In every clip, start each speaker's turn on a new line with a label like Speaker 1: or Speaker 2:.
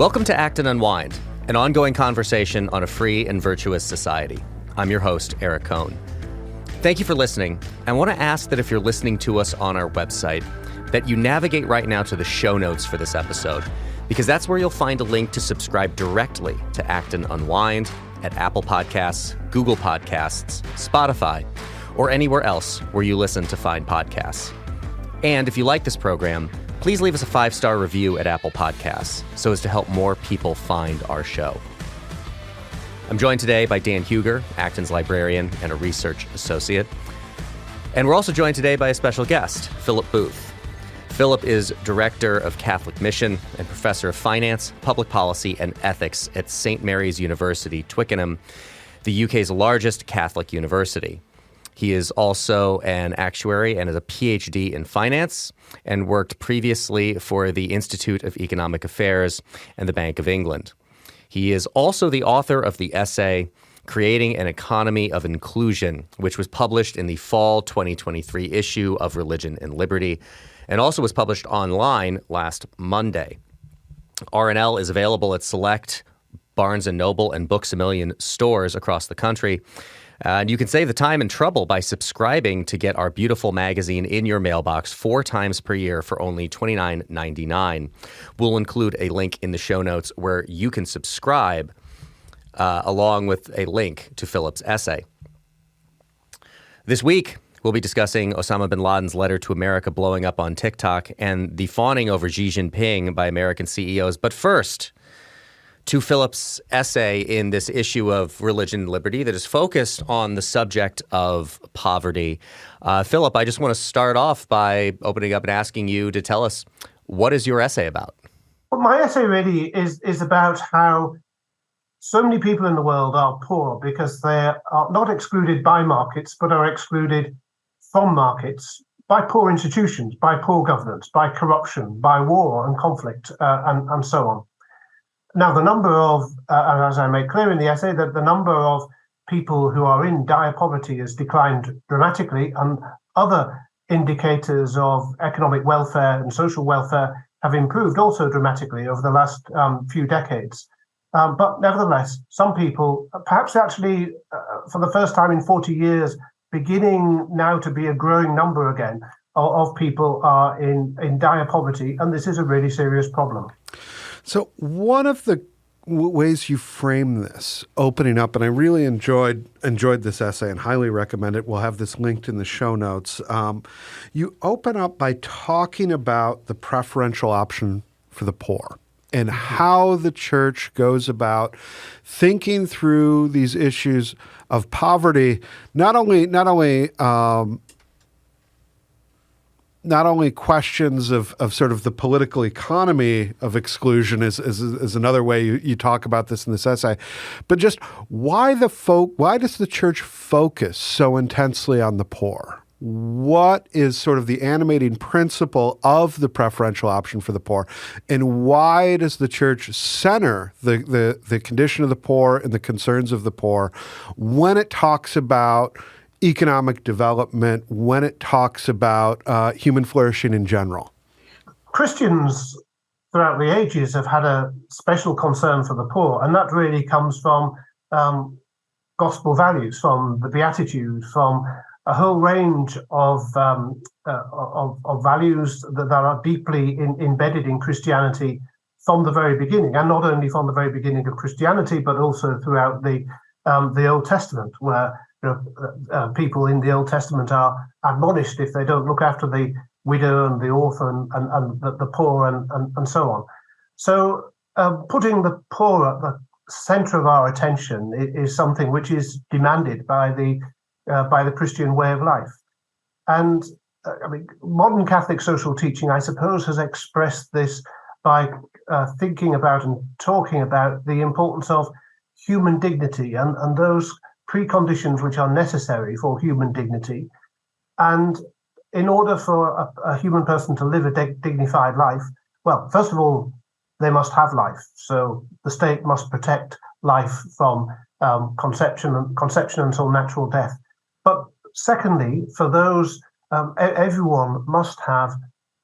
Speaker 1: Welcome to Acton Unwind, an ongoing conversation on a free and virtuous society. I'm your host, Eric Cohn. Thank you for listening. I want to ask that if you're listening to us on our website, that you navigate right now to the show notes for this episode, because that's where you'll find a link to subscribe directly to Acton Unwind at Apple Podcasts, Google Podcasts, Spotify, or anywhere else where you listen to fine podcasts. And if you like this program, please leave us a 5-star review at Apple Podcasts so as to help more people find our show. I'm joined today by Dan Huger, Acton's librarian and a research associate. And we're also joined today by a special guest, Philip Booth. Philip is Director of Catholic Mission and Professor of Finance, Public Policy, and Ethics at St. Mary's University, Twickenham, the UK's largest Catholic university. He is also an actuary and has a PhD in finance and worked previously for the Institute of Economic Affairs and the Bank of England. He is also the author of the essay, Creating an Economy of Inclusion, which was published in the fall 2023 issue of Religion and Liberty, and also was published online last Monday. R&L is available at select Barnes & Noble and Books A Million stores across the country. And you can save the time and trouble by subscribing to get our beautiful magazine in your mailbox 4 times per year for only $29.99. We'll include a link in the show notes where you can subscribe along with a link to Philip's essay. This week, we'll be discussing Osama bin Laden's letter to America blowing up on TikTok and the fawning over Xi Jinping by American CEOs. But first, to Philip's essay in this issue of Religion and Liberty that is focused on the subject of poverty. Philip, I just want to start off by opening up and asking you to tell us, what is your essay about?
Speaker 2: Well, my essay really is about how so many people in the world are poor because they are not excluded by markets, but are excluded from markets by poor institutions, by poor governance, by corruption, by war and conflict, and so on. Now, the number of, as I make clear in the essay, that the number of people who are in dire poverty has declined dramatically, and other indicators of economic welfare and social welfare have improved also dramatically over the last few decades. But nevertheless, some people, perhaps actually for the first time in 40 years, beginning now to be a growing number again of people are in dire poverty, and this is a really serious problem.
Speaker 3: So one of the ways you frame this, opening up, and I really enjoyed this essay and highly recommend it. We'll have this linked in the show notes. You open up by talking about the preferential option for the poor and how the church goes about thinking through these issues of poverty, not only questions of sort of the political economy of exclusion is another way you talk about this in this essay, but just why does the church focus so intensely on the poor? What is sort of the animating principle of the preferential option for the poor, and why does the church center the condition of the poor and the concerns of the poor when it talks about economic development, when it talks about human flourishing in general?
Speaker 2: Christians throughout the ages have had a special concern for the poor, and that really comes from gospel values, from the Beatitudes, from a whole range of values that are deeply embedded in Christianity from the very beginning, and not only from the very beginning of Christianity, but also throughout the Old Testament, where people in the Old Testament are admonished if they don't look after the widow and the orphan and the poor and so on. So putting the poor at the center of our attention is something which is demanded by the Christian way of life. And modern Catholic social teaching, I suppose, has expressed this by thinking about and talking about the importance of human dignity and those preconditions which are necessary for human dignity. And in order for a human person to live a dignified life, well, first of all, they must have life. So the state must protect life from conception until natural death. But secondly, for those, everyone must have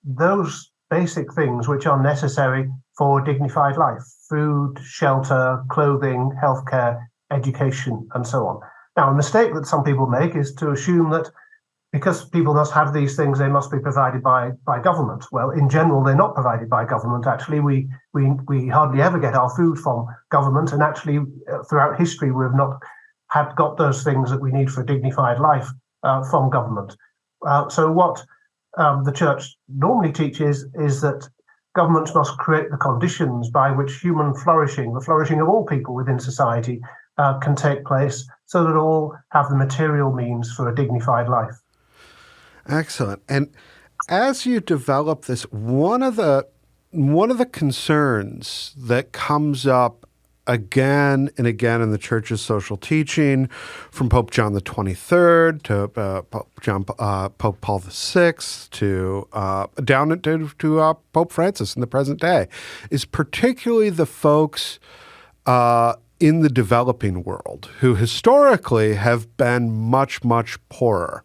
Speaker 2: those basic things which are necessary for a dignified life: food, shelter, clothing, healthcare, education, and so on. Now, a mistake that some people make is to assume that because people must have these things, they must be provided by government. Well, in general, they're not provided by government. Actually, we hardly ever get our food from government, and actually, throughout history, we've not got those things that we need for a dignified life from government. So what the church normally teaches is that governments must create the conditions by which human flourishing, the flourishing of all people within society, can take place, so that all have the material means for a dignified life.
Speaker 3: Excellent. And as you develop this, one of the concerns that comes up again and again in the church's social teaching, from Pope John the 23rd to Pope Paul VI to down to Pope Francis in the present day, is particularly the folks in the developing world who historically have been much, much poorer.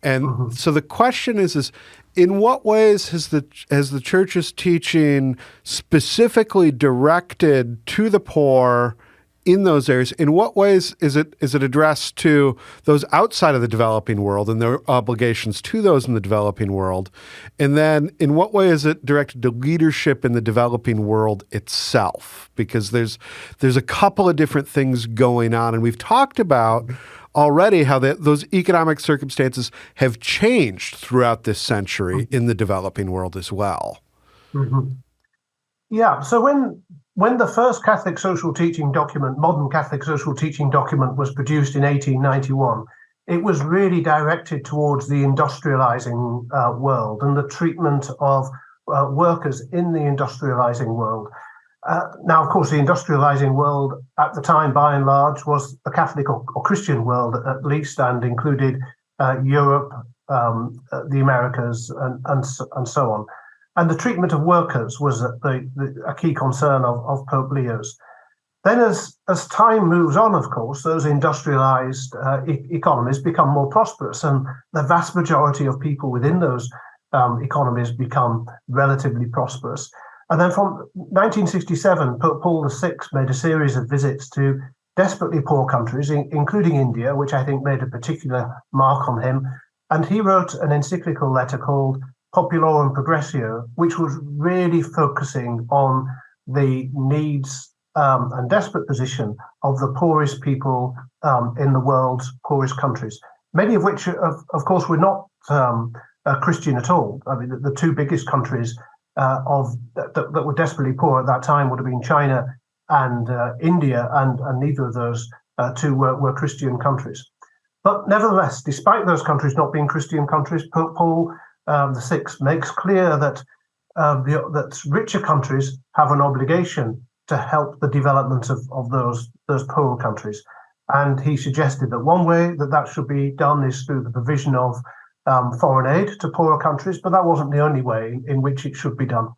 Speaker 3: And so the question is in what ways has the church's teaching specifically directed to the poor in those areas? In what ways is it addressed to those outside of the developing world and their obligations to those in the developing world? And then in what way is it directed to leadership in the developing world itself? Because there's a couple of different things going on, and we've talked about already how those economic circumstances have changed throughout this century in the developing world as well.
Speaker 2: Mm-hmm. Yeah, so when the first Catholic social teaching document, modern Catholic social teaching document, was produced in 1891, it was really directed towards the industrializing world and the treatment of workers in the industrializing world. Now, of course, the industrializing world at the time, by and large, was the Catholic or Christian world, at least, and included Europe, the Americas, and so on. And the treatment of workers was a key concern of Pope Leo's. Then, as time moves on, of course, those industrialized economies become more prosperous, and the vast majority of people within those economies become relatively prosperous. And then from 1967, Pope Paul VI made a series of visits to desperately poor countries, including India, which I think made a particular mark on him. And he wrote an encyclical letter called Populorum Progressio, which was really focusing on the needs and desperate position of the poorest people in the world's poorest countries, many of which, of course, were not Christian at all. I mean, the two biggest countries that were desperately poor at that time would have been China and India, and neither of those two were Christian countries. But nevertheless, despite those countries not being Christian countries, Pope Paul VI makes clear that that richer countries have an obligation to help the development of those poorer countries. And he suggested that one way that should be done is through the provision of foreign aid to poorer countries, but that wasn't the only way in which it should be done.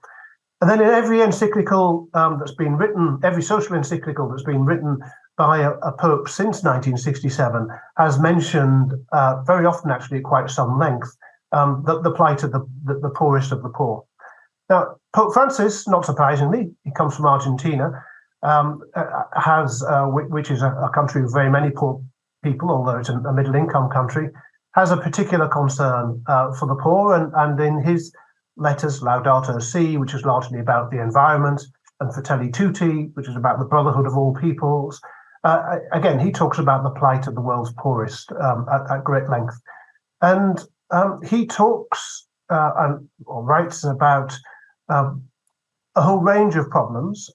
Speaker 2: And then in every encyclical that's been written, every social encyclical that's been written by a pope since 1967 has mentioned very often, actually at quite some length, the plight of the poorest of the poor. Now, Pope Francis, not surprisingly, he comes from Argentina, which is a country with very many poor people, although it's a middle-income country, has a particular concern for the poor, and in his letters, Laudato Si, which is largely about the environment, and Fratelli Tutti, which is about the brotherhood of all peoples, again, he talks about the plight of the world's poorest at great length. And he talks or writes about a whole range of problems.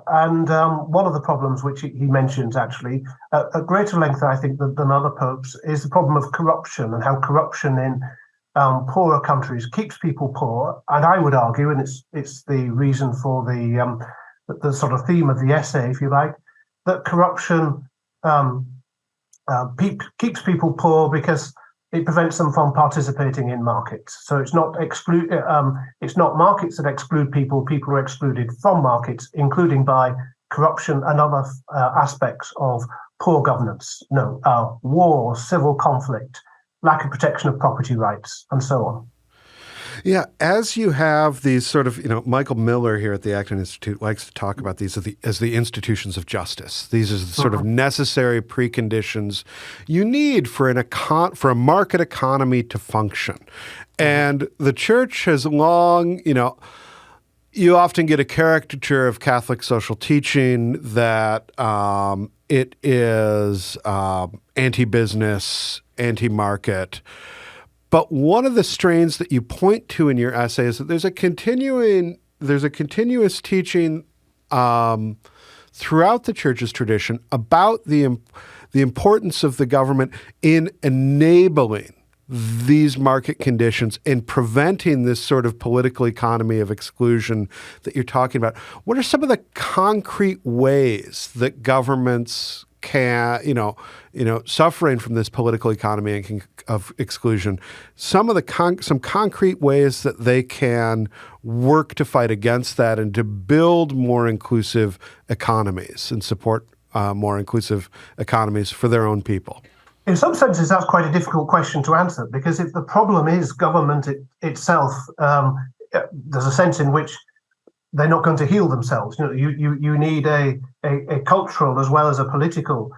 Speaker 2: And one of the problems which he mentions, actually, at greater length, I think, than other popes, is the problem of corruption, and how corruption in poorer countries keeps people poor. And I would argue, and it's the reason for the sort of theme of the essay, if you like, that corruption keeps people poor because it prevents them from participating in markets. So it's not markets that exclude people. People are excluded from markets, including by corruption and other aspects of poor governance. War, civil conflict, lack of protection of property rights, and so on.
Speaker 3: Yeah, as you have these sort of, Michael Miller here at the Acton Institute likes to talk about these as the institutions of justice. These are the sort of necessary preconditions you need for a market economy to function. And the church has long, you often get a caricature of Catholic social teaching that it is anti-business, anti-market. But one of the strains that you point to in your essay is that there's a continuous teaching throughout the church's tradition about the importance of the government in enabling these market conditions and preventing this sort of political economy of exclusion that you're talking about. What are some of the concrete ways that governments can, suffering from this political economy of exclusion, some concrete ways that they can work to fight against that and to build more inclusive economies and support more inclusive economies for their own people?
Speaker 2: In some senses, that's quite a difficult question to answer, because if the problem is government itself, there's a sense in which they're not going to heal themselves. You need a cultural as well as a political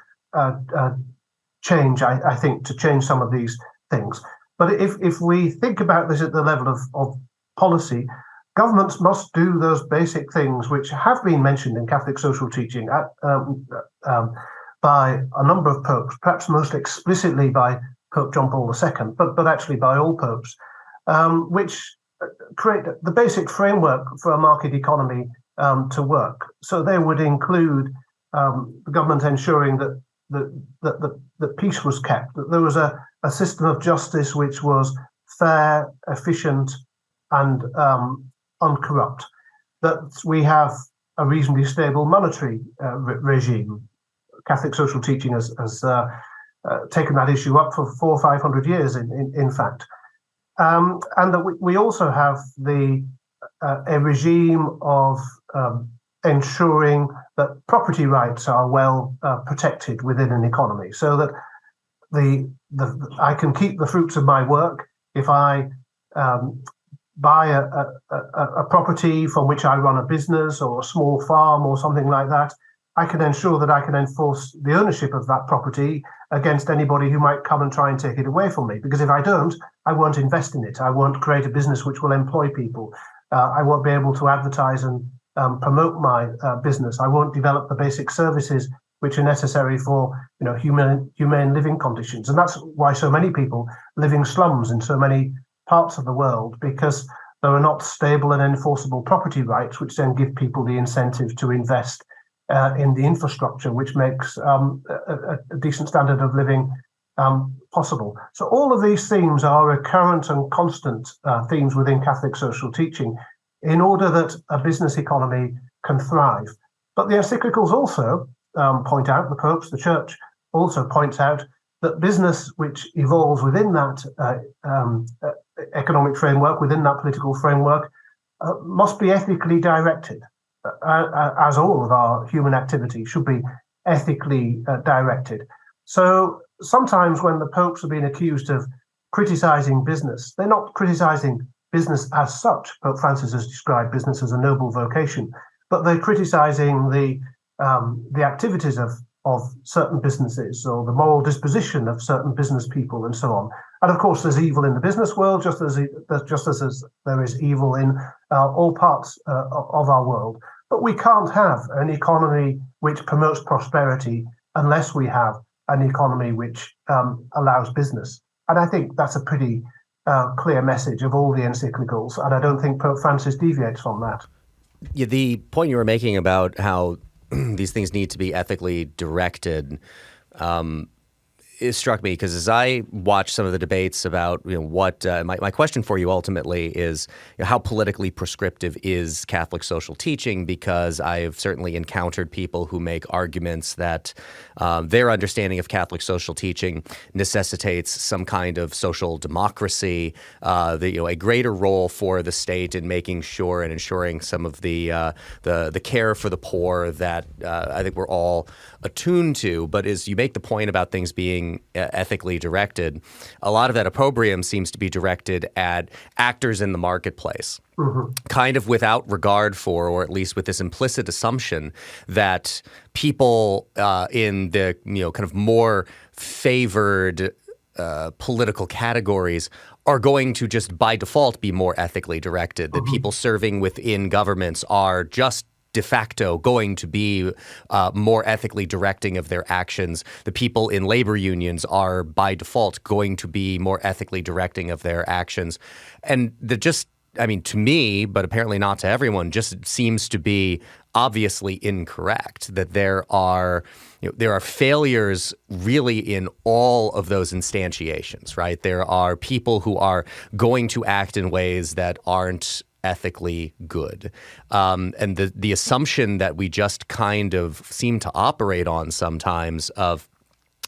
Speaker 2: change, I think, to change some of these things. But if we think about this at the level of policy, governments must do those basic things which have been mentioned in Catholic social teaching by a number of popes, perhaps most explicitly by Pope John Paul II, but actually by all popes, which create the basic framework for a market economy to work. So they would include the government ensuring that peace was kept, that there was a system of justice which was fair, efficient, and uncorrupt, that we have a reasonably stable monetary regime. Catholic social teaching has taken that issue up for 400 or 500 years, in fact. And that we also have a regime of ensuring that property rights are well protected within an economy, so that I can keep the fruits of my work if I buy a property from which I run a business or a small farm or something like that. I can ensure that I can enforce the ownership of that property against anybody who might come and try and take it away from me. Because if I don't, I won't invest in it. I won't create a business which will employ people. I won't be able to advertise and promote my business. I won't develop the basic services which are necessary for humane living conditions. And that's why so many people live in slums in so many parts of the world, because there are not stable and enforceable property rights, which then give people the incentive to invest in the infrastructure, which makes a decent standard of living possible. So all of these themes are recurrent and constant themes within Catholic social teaching in order that a business economy can thrive. But the encyclicals also point out, the popes, the church also points out that business which evolves within that economic framework, within that political framework, must be ethically directed. As all of our human activity should be ethically directed. So sometimes when the popes are being accused of criticizing business, they're not criticizing business as such. Pope Francis has described business as a noble vocation, but they're criticizing the activities of certain businesses or the moral disposition of certain business people and so on. And of course, there's evil in the business world, just as there is evil in all parts of our world. But we can't have an economy which promotes prosperity unless we have an economy which allows business. And I think that's a pretty clear message of all the encyclicals. And I don't think Pope Francis deviates from that.
Speaker 1: Yeah, the point you were making about how these things need to be ethically directed it struck me because as I watched some of the debates about what my question for you ultimately is how politically prescriptive is Catholic social teaching, because I've certainly encountered people who make arguments that their understanding of Catholic social teaching necessitates some kind of social democracy, a greater role for the state in making sure and ensuring some of the care for the poor that I think we're all attuned to. But as you make the point about things being being ethically directed, a lot of that opprobrium seems to be directed at actors in the marketplace, kind of without regard for, or at least with this implicit assumption that people in the kind of more favored political categories are going to just by default be more ethically directed, that people serving within governments are just de facto going to be more ethically directing of their actions. The people in labor unions are by default going to be more ethically directing of their actions. And to me, but apparently not to everyone, just seems to be obviously incorrect, that there are failures really in all of those instantiations, right? There are people who are going to act in ways that aren't ethically good. And the assumption that we just kind of seem to operate on sometimes of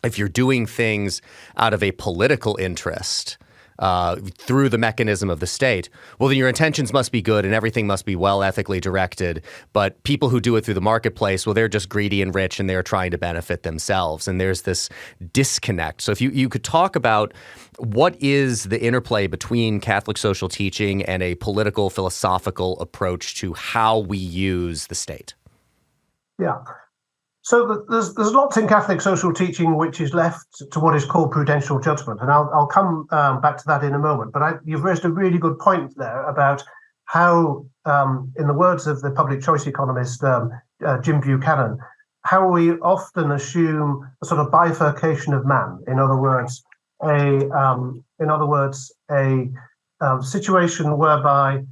Speaker 1: if you're doing things out of a political interest through the mechanism of the state, well, then your intentions must be good and everything must be well ethically directed. But people who do it through the marketplace, well, they're just greedy and rich and they're trying to benefit themselves. And there's this disconnect. So if you could talk about what is the interplay between Catholic social teaching and a political philosophical approach to how we use the state?
Speaker 2: Yeah. So there's lots in Catholic social teaching which is left to what is called prudential judgment, and I'll come back to that in a moment. But you've raised a really good point there about how, in the words of the public choice economist Jim Buchanan, how we often assume a sort of bifurcation of man. In other words, a situation whereby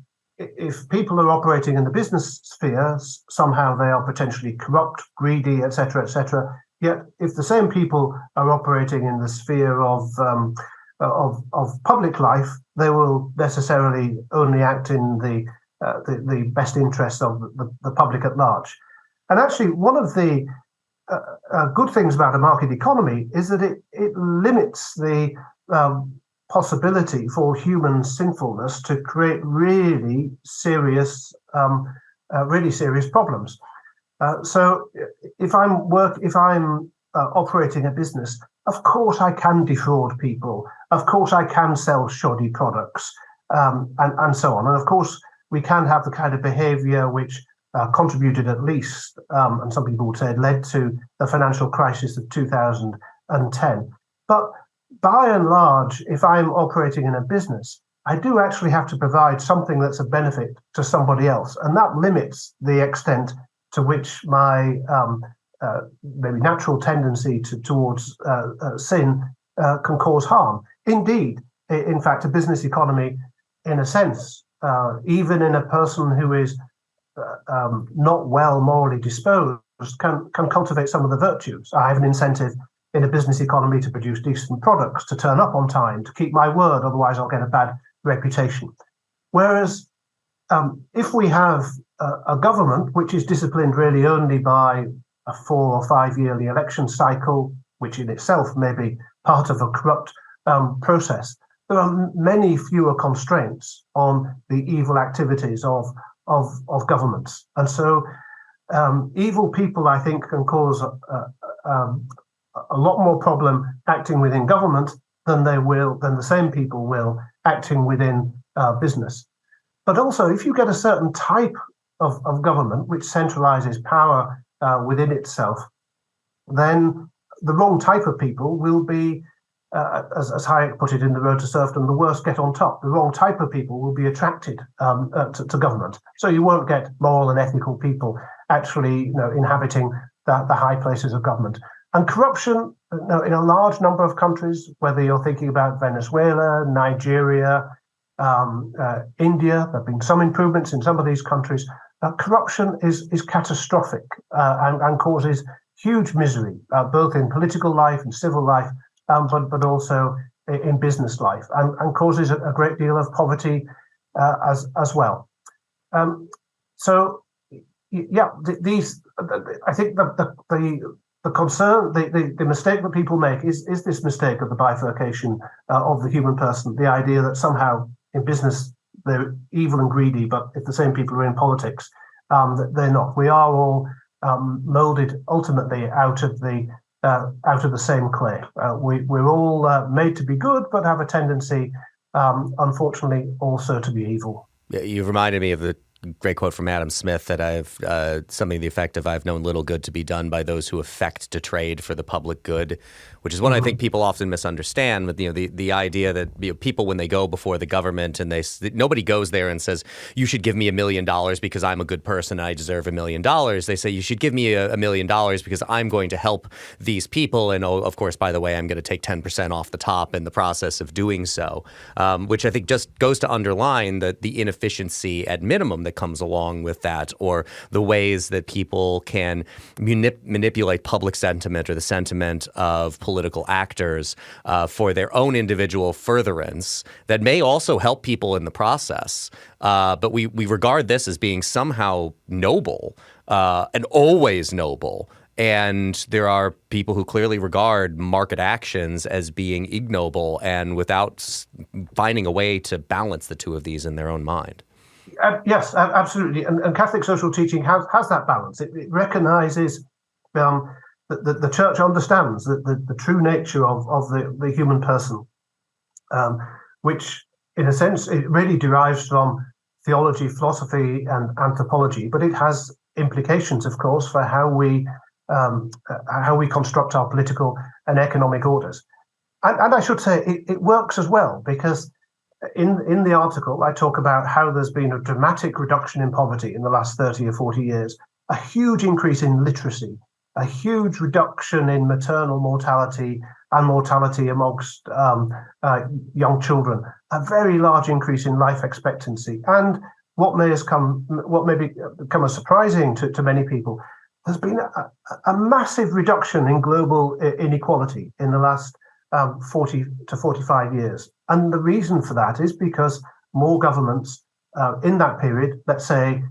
Speaker 2: if people are operating in the business sphere, somehow they are potentially corrupt, greedy, etc., etc. Yet, if the same people are operating in the sphere of public life, they will necessarily only act in the best interests of the public at large. And actually, one of the good things about a market economy is that it limits the possibility for human sinfulness to create really serious problems. So if I'm operating a business, of course I can defraud people. Of course I can sell shoddy products, and so on. And of course we can have the kind of behaviour which contributed at least, and some people would say led to the financial crisis of 2010. But by and large, if I'm operating in a business, I do actually have to provide something that's a benefit to somebody else. And that limits the extent to which my maybe natural tendency towards sin can cause harm. Indeed, in fact, a business economy, in a sense, even in a person who is not well morally disposed, can cultivate some of the virtues. I have an incentive in a business economy to produce decent products, to turn up on time, to keep my word, otherwise I'll get a bad reputation. Whereas if we have a government which is disciplined really only by a 4 or 5 yearly election cycle, which in itself may be part of a corrupt process, there are many fewer constraints on the evil activities of governments. And so evil people, I think, can cause a lot more problem acting within government than the same people will acting within business. But also, if you get a certain type of government which centralizes power within itself, then the wrong type of people will be, as Hayek put it in The Road to Serfdom, the worst get on top. The wrong type of people will be attracted to government. So you won't get moral and ethical people actually inhabiting the high places of government. And corruption, in a large number of countries, whether you're thinking about Venezuela, Nigeria, India, there have been some improvements in some of these countries. Corruption is catastrophic and causes huge misery, both in political life and civil life, but also in business life, and causes a great deal of poverty as well. So, yeah, I think the concern, the mistake that people make is this mistake of the bifurcation of the human person, the idea that somehow in business they're evil and greedy, but if the same people are in politics, they're not. We are all molded ultimately out of the out of the same clay. We're all made to be good, but have a tendency, unfortunately, also to be evil.
Speaker 1: You've reminded me of the great quote from Adam Smith that I've something to the effect of "I've known little good to be done by those who affect to trade for the public good," which is one I think people often misunderstand. With the idea that people, when they go before the government and nobody goes there and says you should give me $1 million because I'm a good person and I deserve $1 million. They say you should give me $1 million because I'm going to help these people, and of course, by the way, I'm going to take 10% off the top in the process of doing so, which I think just goes to underline the inefficiency at minimum that comes along with that, or the ways that people can manipulate public sentiment or the sentiment of political actors for their own individual furtherance that may also help people in the process. But we regard this as being somehow noble and always noble. And there are people who clearly regard market actions as being ignoble and without finding a way to balance the two of these in their own mind.
Speaker 2: Yes, absolutely. And Catholic social teaching has that balance. It recognizes that the church understands the true nature of the human person, which, in a sense, it really derives from theology, philosophy, and anthropology. But it has implications, of course, for how we construct our political and economic orders. And I should say it works as well, because in the article, I talk about how there's been a dramatic reduction in poverty in the last 30 or 40 years, a huge increase in literacy, a huge reduction in maternal mortality and mortality amongst young children, a very large increase in life expectancy. And what may become as surprising to many people, there's been a massive reduction in global inequality in the last 40 to 45 years. And the reason for that is because more governments in that period, let's say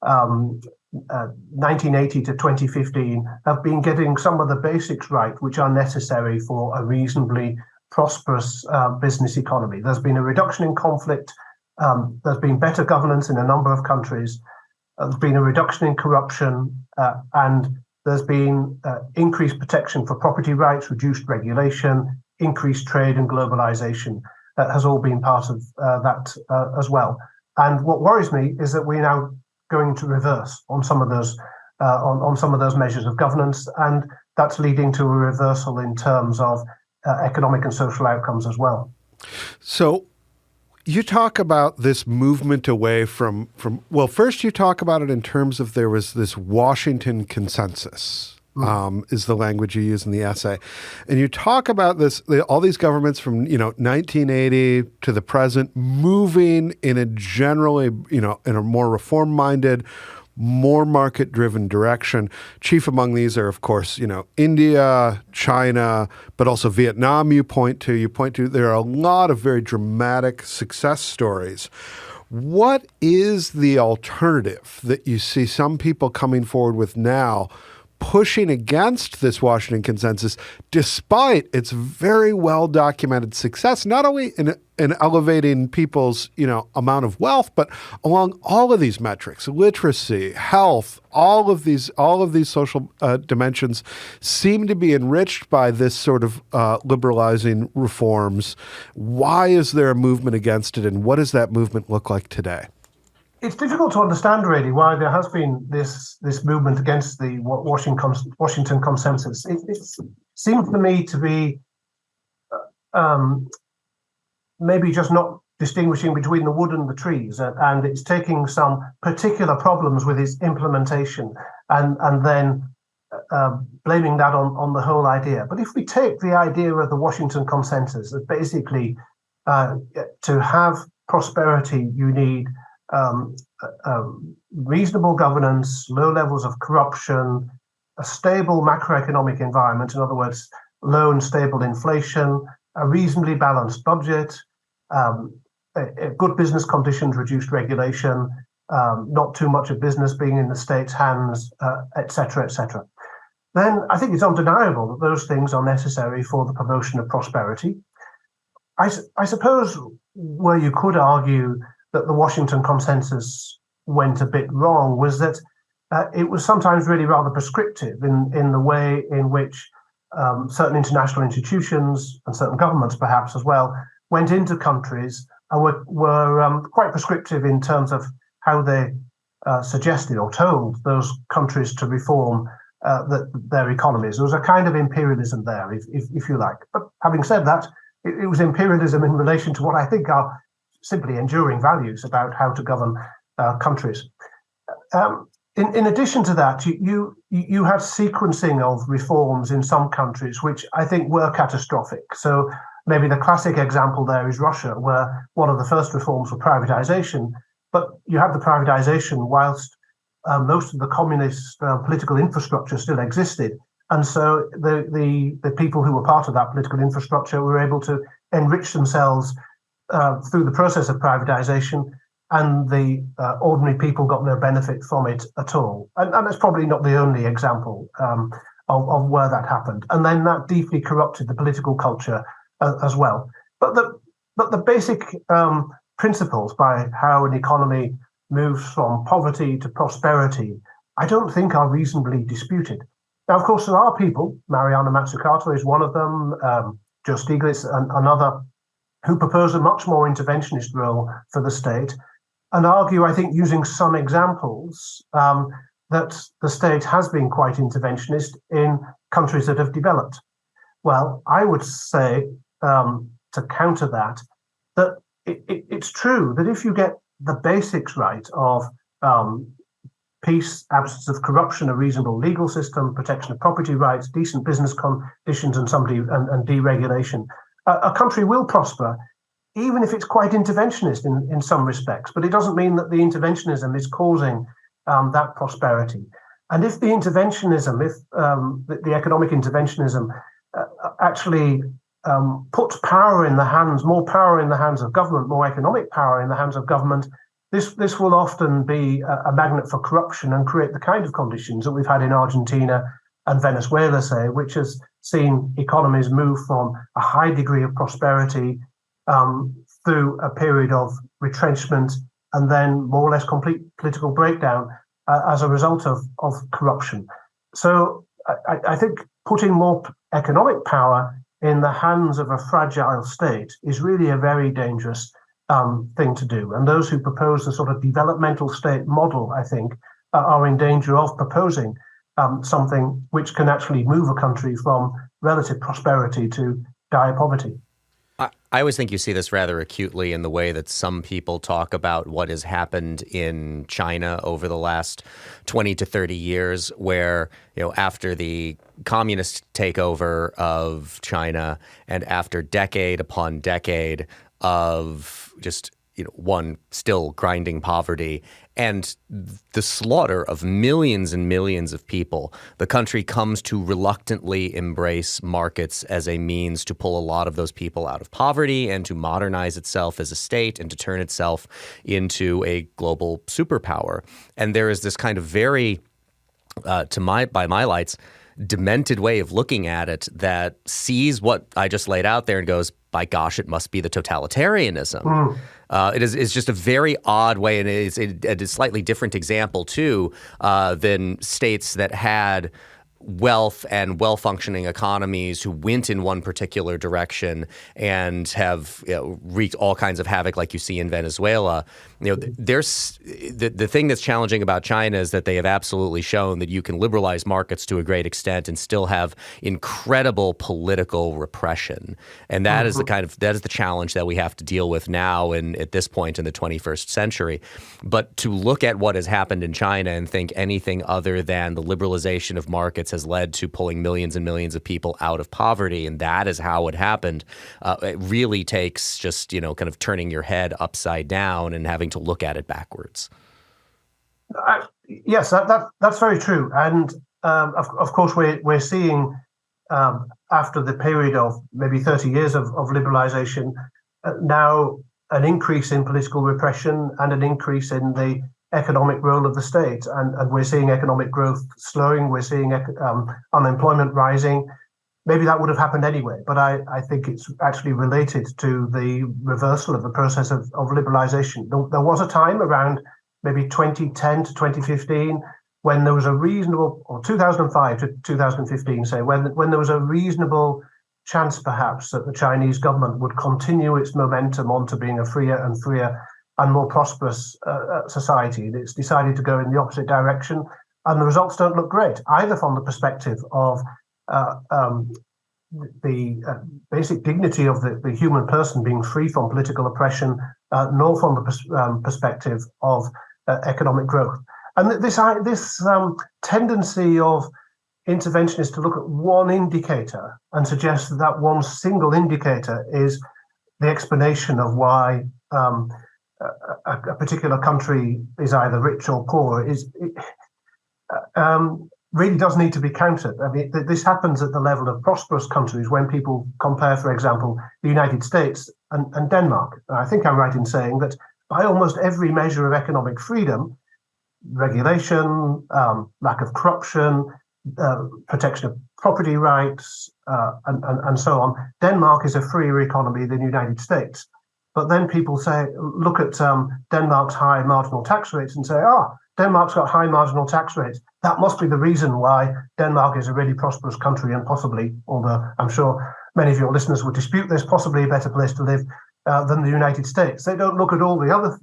Speaker 2: 1980 to 2015, have been getting some of the basics right, which are necessary for a reasonably prosperous business economy. There's been a reduction in conflict. There's been better governance in a number of countries. There's been a reduction in corruption, and there's been increased protection for property rights, reduced regulation, increased trade, and globalization. That has all been part of that as well. And what worries me is that we're now going to reverse on some of those on some of those measures of governance, and that's leading to a reversal in terms of economic and social outcomes as well.
Speaker 3: So you talk about this movement away from well, first you talk about it in terms of there was this Washington consensus. Is the language you use in the essay. And you talk about this, all these governments from, 1980 to the present moving in a generally, in a more reform-minded, more market-driven direction. Chief among these are, of course, India, China, but also Vietnam you point to. There are a lot of very dramatic success stories. What is the alternative that you see some people coming forward with now, pushing against this Washington consensus, despite its very well-documented success, not only in elevating people's, amount of wealth, but along all of these metrics, literacy, health, all of these social dimensions seem to be enriched by this sort of liberalizing reforms. Why is there a movement against it, and what does that movement look like today?
Speaker 2: It's difficult to understand, really, why there has been this movement against the Washington consensus. It seems to me to be maybe just not distinguishing between the wood and the trees, and it's taking some particular problems with its implementation and then blaming that on the whole idea. But if we take the idea of the Washington consensus, that basically to have prosperity, you need reasonable governance, low levels of corruption, a stable macroeconomic environment, in other words, low and stable inflation, a reasonably balanced budget, good business conditions, reduced regulation, not too much of business being in the state's hands, etc., etc. Then I think it's undeniable that those things are necessary for the promotion of prosperity. I suppose where you could argue that the Washington consensus went a bit wrong was that it was sometimes really rather prescriptive in the way in which certain international institutions and certain governments perhaps as well went into countries and were quite prescriptive in terms of how they suggested or told those countries to reform their economies. There was a kind of imperialism there, if you like. But having said that, it was imperialism in relation to what I think are simply enduring values about how to govern countries. In addition to that, you had sequencing of reforms in some countries, which I think were catastrophic. So maybe the classic example there is Russia, where one of the first reforms were privatization, but you had the privatization whilst most of the communist political infrastructure still existed. And so the people who were part of that political infrastructure were able to enrich themselves through the process of privatization, and the ordinary people got no benefit from it at all. And that's probably not the only example of where that happened. And then that deeply corrupted the political culture as well. But the basic principles by how an economy moves from poverty to prosperity, I don't think are reasonably disputed. Now, of course, there are people, Mariana Mazzucato is one of them, Joe Stiglitz, another, who propose a much more interventionist role for the state and argue, I think, using some examples, that the state has been quite interventionist in countries that have developed. Well, I would say, to counter that it's true that if you get the basics right of peace, absence of corruption, a reasonable legal system, protection of property rights, decent business conditions, and deregulation, a country will prosper, even if it's quite interventionist in some respects. But it doesn't mean that the interventionism is causing that prosperity. And if the interventionism, if the economic interventionism actually puts power in the hands, more power in the hands of government, more economic power in the hands of government, this will often be a magnet for corruption and create the kind of conditions that we've had in Argentina and Venezuela, say, which has seen economies move from a high degree of prosperity through a period of retrenchment and then more or less complete political breakdown as a result of corruption. So I think putting more economic power in the hands of a fragile state is really a very dangerous thing to do. And those who propose the sort of developmental state model, I think, are in danger of proposing something which can actually move a country from relative prosperity to dire poverty.
Speaker 1: I always think you see this rather acutely in the way that some people talk about what has happened in China over the last 20 to 30 years, where, after the communist takeover of China and after decade upon decade of just, one still grinding poverty and the slaughter of millions and millions of people, the country comes to reluctantly embrace markets as a means to pull a lot of those people out of poverty and to modernize itself as a state and to turn itself into a global superpower. And there is this kind of very, by my lights, demented way of looking at it that sees what I just laid out there and goes, by gosh, it must be the totalitarianism. It's just a very odd way, and it's a slightly different example too than states that had wealth and well-functioning economies who went in one particular direction and have wreaked all kinds of havoc like you see in Venezuela. There's the thing that's challenging about China is that they have absolutely shown that you can liberalize markets to a great extent and still have incredible political repression. And that is the challenge that we have to deal with now and at this point in the 21st century. But to look at what has happened in China and think anything other than the liberalization of markets has led to pulling millions and millions of people out of poverty, and that is how it happened. It really takes just, kind of turning your head upside down and having to look at it backwards.
Speaker 2: Yes, that's very true. And of course, we're seeing after the period of maybe 30 years of liberalization, now an increase in political repression and an increase in the economic role of the state, and we're seeing economic growth slowing, we're seeing unemployment rising. Maybe that would have happened anyway, but I think it's actually related to the reversal of the process of liberalization. There was a time around maybe 2010 to 2015 when there was a reasonable, or 2005 to 2015, say, when there was a reasonable chance perhaps that the Chinese government would continue its momentum onto being a freer and more prosperous society, it's decided to go in the opposite direction, and the results don't look great, either from the perspective of the basic dignity of the human person being free from political oppression, nor from the perspective of economic growth. And this tendency of interventionists to look at one indicator and suggest that that one single indicator is the explanation of why a particular country is either rich or poor really does need to be countered. I mean, this happens at the level of prosperous countries when people compare, for example, the United States and Denmark. I think I'm right in saying that by almost every measure of economic freedom, regulation, lack of corruption, protection of property rights, and so on, Denmark is a freer economy than the United States. But then people look at Denmark's high marginal tax rates and say, Denmark's got high marginal tax rates. That must be the reason why Denmark is a really prosperous country and possibly, although I'm sure many of your listeners would dispute this, possibly a better place to live than the United States. They don't look at all the other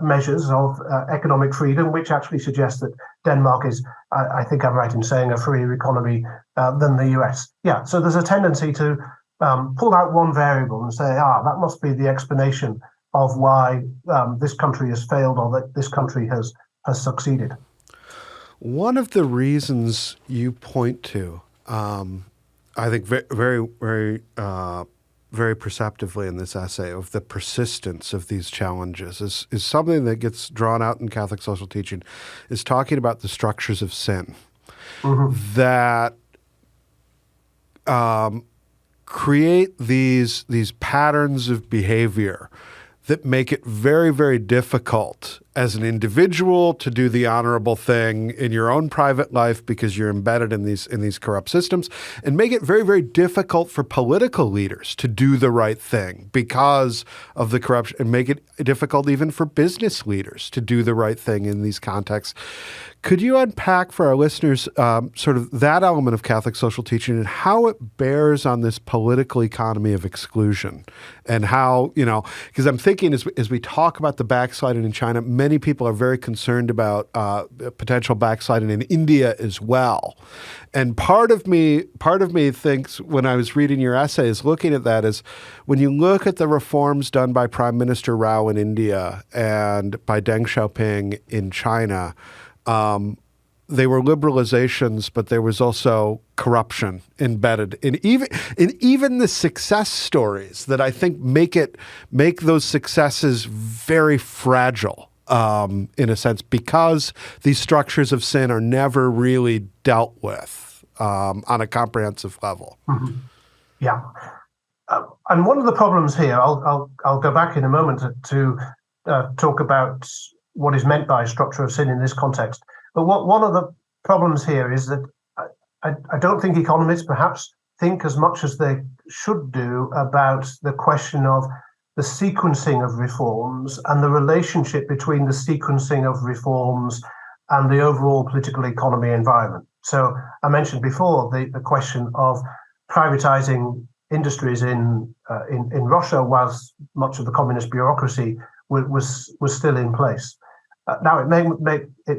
Speaker 2: measures of economic freedom, which actually suggest that Denmark is, I think I'm right in saying, a freer economy than the US. Yeah, so there's a tendency to pull out one variable and say, that must be the explanation of why this country has failed or that this country has succeeded.
Speaker 3: One of the reasons you point to, I think very, very, very perceptively in this essay, of the persistence of these challenges is something that gets drawn out in Catholic social teaching, is talking about the structures of sin that create these patterns of behavior that make it very, very difficult as an individual to do the honorable thing in your own private life because you're embedded in these corrupt systems, and make it very, very difficult for political leaders to do the right thing because of the corruption, and make it difficult even for business leaders to do the right thing in these contexts. Could you unpack for our listeners sort of that element of Catholic social teaching and how it bears on this political economy of exclusion, and how, because I'm thinking as we talk about the backsliding in China, many people are very concerned about potential backsliding in India as well. And part of me thinks, when I was reading your essay, is looking at that, is when you look at the reforms done by Prime Minister Rao in India and by Deng Xiaoping in China, they were liberalizations, but there was also corruption embedded in even the success stories that I think make those successes very fragile, in a sense, because these structures of sin are never really dealt with on a comprehensive level. Mm-hmm.
Speaker 2: Yeah, and one of the problems here, I'll go back in a moment to talk about what is meant by structure of sin in this context. But one of the problems here is that I don't think economists perhaps think as much as they should do about the question of the sequencing of reforms and the relationship between the sequencing of reforms and the overall political economy environment. So I mentioned before the question of privatizing industries in Russia whilst much of the communist bureaucracy was still in place. Now, it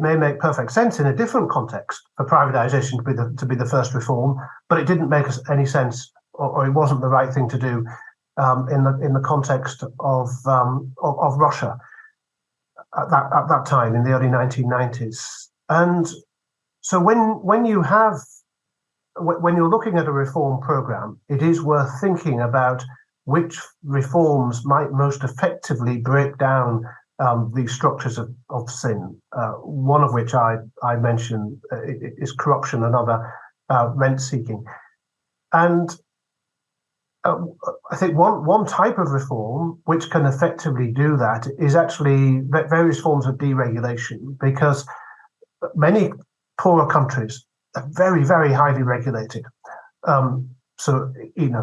Speaker 2: may make perfect sense in a different context for privatization to be the first reform, but it didn't make any sense, or it wasn't the right thing to do in the context of Russia at that time in the early 1990s. And so when you're looking at a reform program, it is worth thinking about which reforms might most effectively break down these structures of sin, one of which I mentioned is corruption, another rent-seeking. And I think one type of reform which can effectively do that is actually various forms of deregulation, because many poorer countries are very, very highly regulated. So,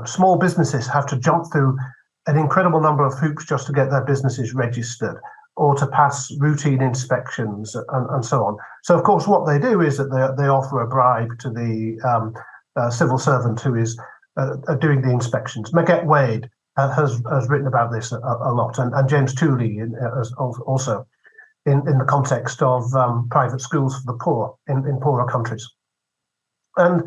Speaker 2: small businesses have to jump through an incredible number of hoops just to get their businesses registered. or to pass routine inspections and so on. So, of course, what they do is that they offer a bribe to the civil servant who is doing the inspections. Maguette Wade has written about this a lot, and James Tooley also in the context of private schools for the poor in poorer countries. And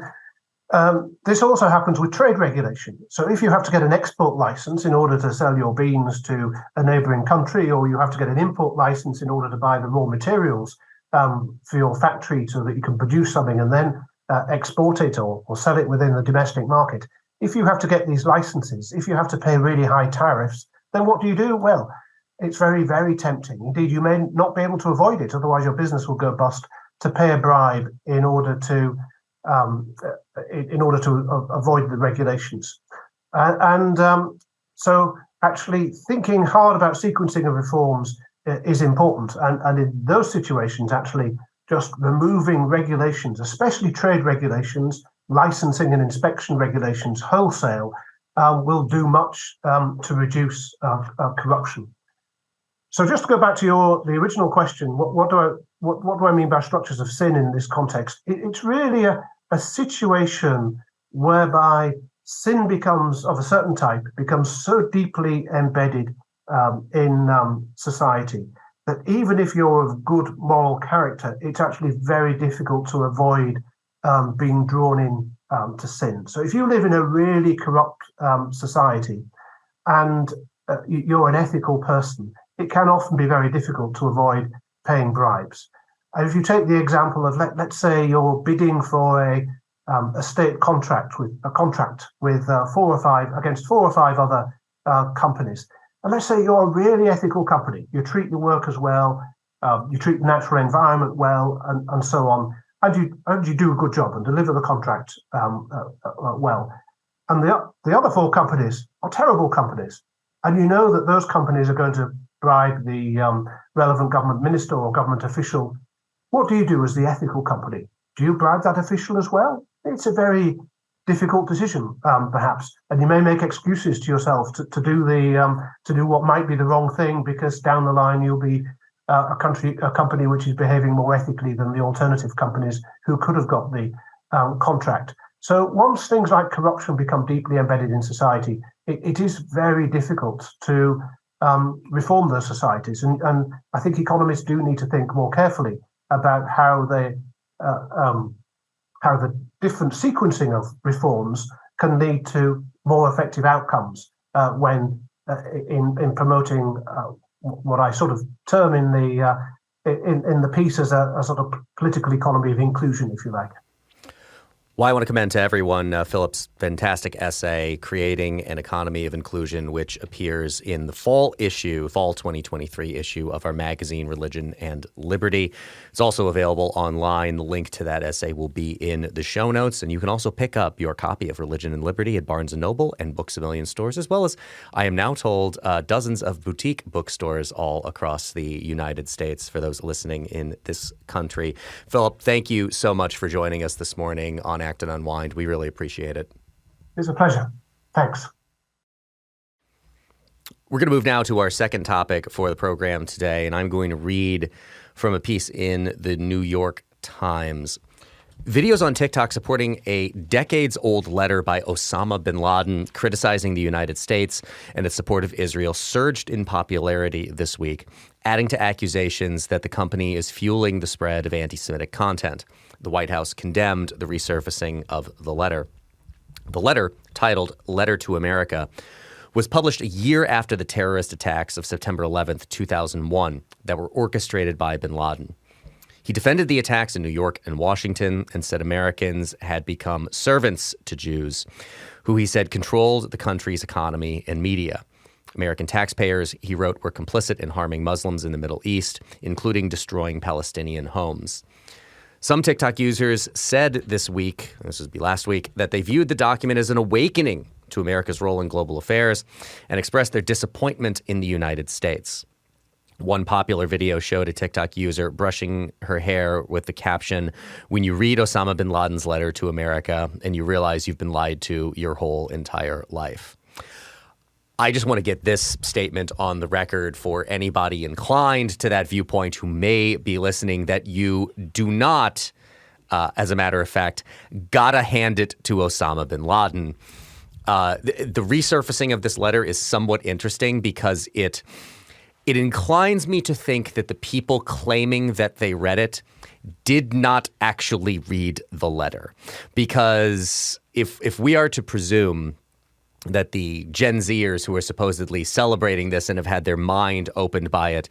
Speaker 2: this also happens with trade regulation. So if you have to get an export license in order to sell your beans to a neighbouring country, or you have to get an import license in order to buy the raw materials for your factory so that you can produce something and then export it or sell it within the domestic market, if you have to get these licenses, if you have to pay really high tariffs, then what do? Well, it's very, very tempting. Indeed, you may not be able to avoid it, otherwise your business will go bust, to pay a bribe in order to avoid the regulations. So actually thinking hard about sequencing of reforms is important. And in those situations, actually just removing regulations, especially trade regulations, licensing and inspection regulations wholesale, will do much to reduce corruption. So just to go back to the original question, what do I mean by structures of sin in this context? It's really a situation whereby sin becomes of a certain type, becomes so deeply embedded in society that even if you're of good moral character, it's actually very difficult to avoid being drawn in to sin. So if you live in a really corrupt society and you're an ethical person, it can often be very difficult to avoid paying bribes. And if you take the example of, let's say you're bidding for a state contract with 4 or 5 against 4 or 5 other companies, and let's say you're a really ethical company, you treat your workers well, you treat the natural environment well, and so on, and you do a good job and deliver the contract well. And the other 4 companies are terrible companies, and you know that those companies are going to bribe the relevant government minister or government official. What do you do as the ethical company? Do you bribe that official as well? It's a very difficult decision, perhaps, and you may make excuses to yourself to do what might be the wrong thing, because down the line you'll be a company which is behaving more ethically than the alternative companies who could have got the contract. So once things like corruption become deeply embedded in society, it is very difficult to reform those societies, and I think economists do need to think more carefully about how the different sequencing of reforms can lead to more effective outcomes when in promoting what I sort of term in the piece as a sort of political economy of inclusion, if you like.
Speaker 1: Well, I want to commend to everyone Philip's fantastic essay, Creating an Economy of Inclusion, which appears in the fall 2023 issue of our magazine, Religion and Liberty. It's also available online. The link to that essay will be in the show notes. And you can also pick up your copy of Religion and Liberty at Barnes & Noble and Books A Million stores, as well as, I am now told, dozens of boutique bookstores all across the United States for those listening in this country. Philip, thank you so much for joining us this morning on Acton Unwind. We really appreciate it.
Speaker 2: It's a pleasure. Thanks.
Speaker 1: We're going to move now to our second topic for the program today, and I'm going to read from a piece in the New York Times. Videos on TikTok supporting a decades-old letter by Osama bin Laden criticizing the United States and its support of Israel surged in popularity this week, adding to accusations that the company is fueling the spread of anti-Semitic content. The White House condemned the resurfacing of the letter. The letter, titled Letter to America, was published a year after the terrorist attacks of September 11th, 2001, that were orchestrated by bin Laden. He defended the attacks in New York and Washington and said Americans had become servants to Jews, who he said controlled the country's economy and media. American taxpayers, he wrote, were complicit in harming Muslims in the Middle East, including destroying Palestinian homes. Some TikTok users said this week, this would be last week, that they viewed the document as an awakening to America's role in global affairs and expressed their disappointment in the United States. One popular video showed a TikTok user brushing her hair with the caption, "When you read Osama bin Laden's letter to America and you realize you've been lied to your whole entire life." I just want to get this statement on the record for anybody inclined to that viewpoint who may be listening, that you do not, as a matter of fact, gotta hand it to Osama bin Laden. The resurfacing of this letter is somewhat interesting because it inclines me to think that the people claiming that they read it did not actually read the letter. Because if we are to presume that the Gen Zers who are supposedly celebrating this and have had their mind opened by it,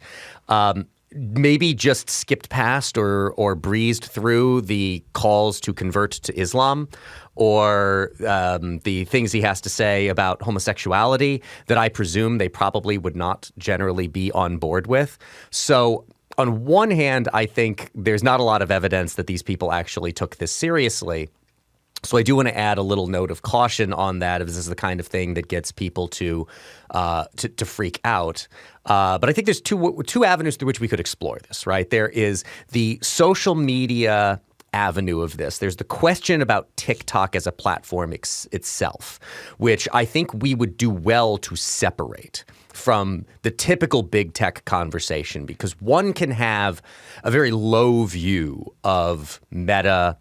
Speaker 1: maybe just skipped past or breezed through the calls to convert to Islam, or the things he has to say about homosexuality that I presume they probably would not generally be on board with. So on one hand, I think there's not a lot of evidence that these people actually took this seriously. So I do want to add a little note of caution on that, if this is the kind of thing that gets people to freak out. But I think there's two avenues through which we could explore this, right? There is the social media avenue of this. There's the question about TikTok as a platform itself, which I think we would do well to separate from the typical big tech conversation, because one can have a very low view of Meta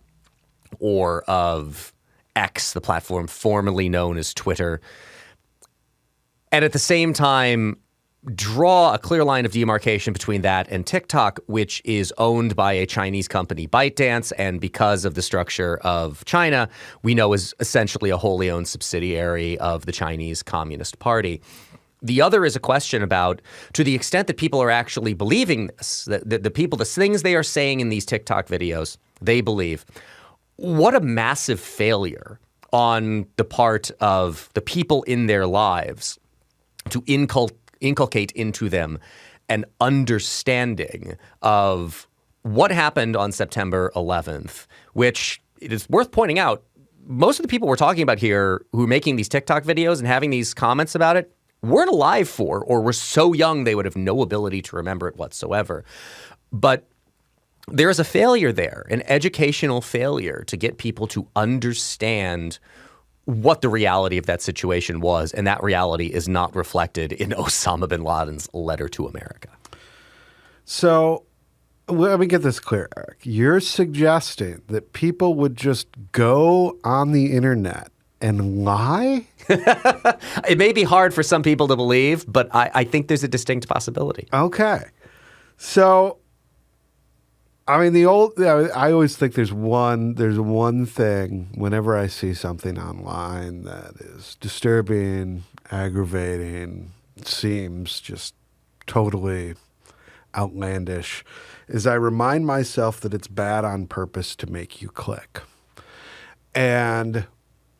Speaker 1: or of X, the platform formerly known as Twitter, and at the same time draw a clear line of demarcation between that and TikTok, which is owned by a Chinese company, ByteDance, and because of the structure of China, we know is essentially a wholly owned subsidiary of the Chinese Communist Party. The other is a question about, to the extent that people are actually believing this, the things they are saying in these TikTok videos, they believe. What a massive failure on the part of the people in their lives to inculcate into them an understanding of what happened on September 11th, which it is worth pointing out, most of the people we're talking about here who are making these TikTok videos and having these comments about it weren't alive for, or were so young they would have no ability to remember it whatsoever. But there is a failure there, an educational failure to get people to understand what the reality of that situation was, and that reality is not reflected in Osama bin Laden's letter to America.
Speaker 3: So let me get this clear, Eric. You're suggesting that people would just go on the internet and lie?
Speaker 1: It may be hard for some people to believe, but I think there's a distinct possibility.
Speaker 3: Okay. So, I mean, I always think there's one thing whenever I see something online that is disturbing, aggravating, seems just totally outlandish, is I remind myself that it's bad on purpose to make you click. And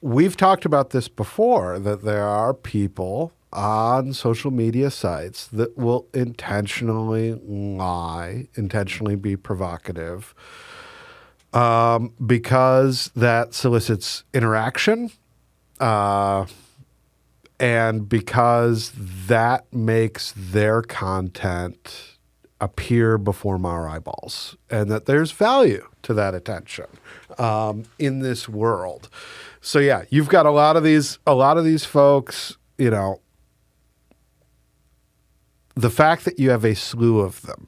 Speaker 3: we've talked about this before, that there are people on social media sites that will intentionally lie, intentionally be provocative, because that solicits interaction, and because that makes their content appear before our eyeballs, and that there's value to that attention in this world. So yeah, you've got a lot of these folks, you know. The fact that you have a slew of them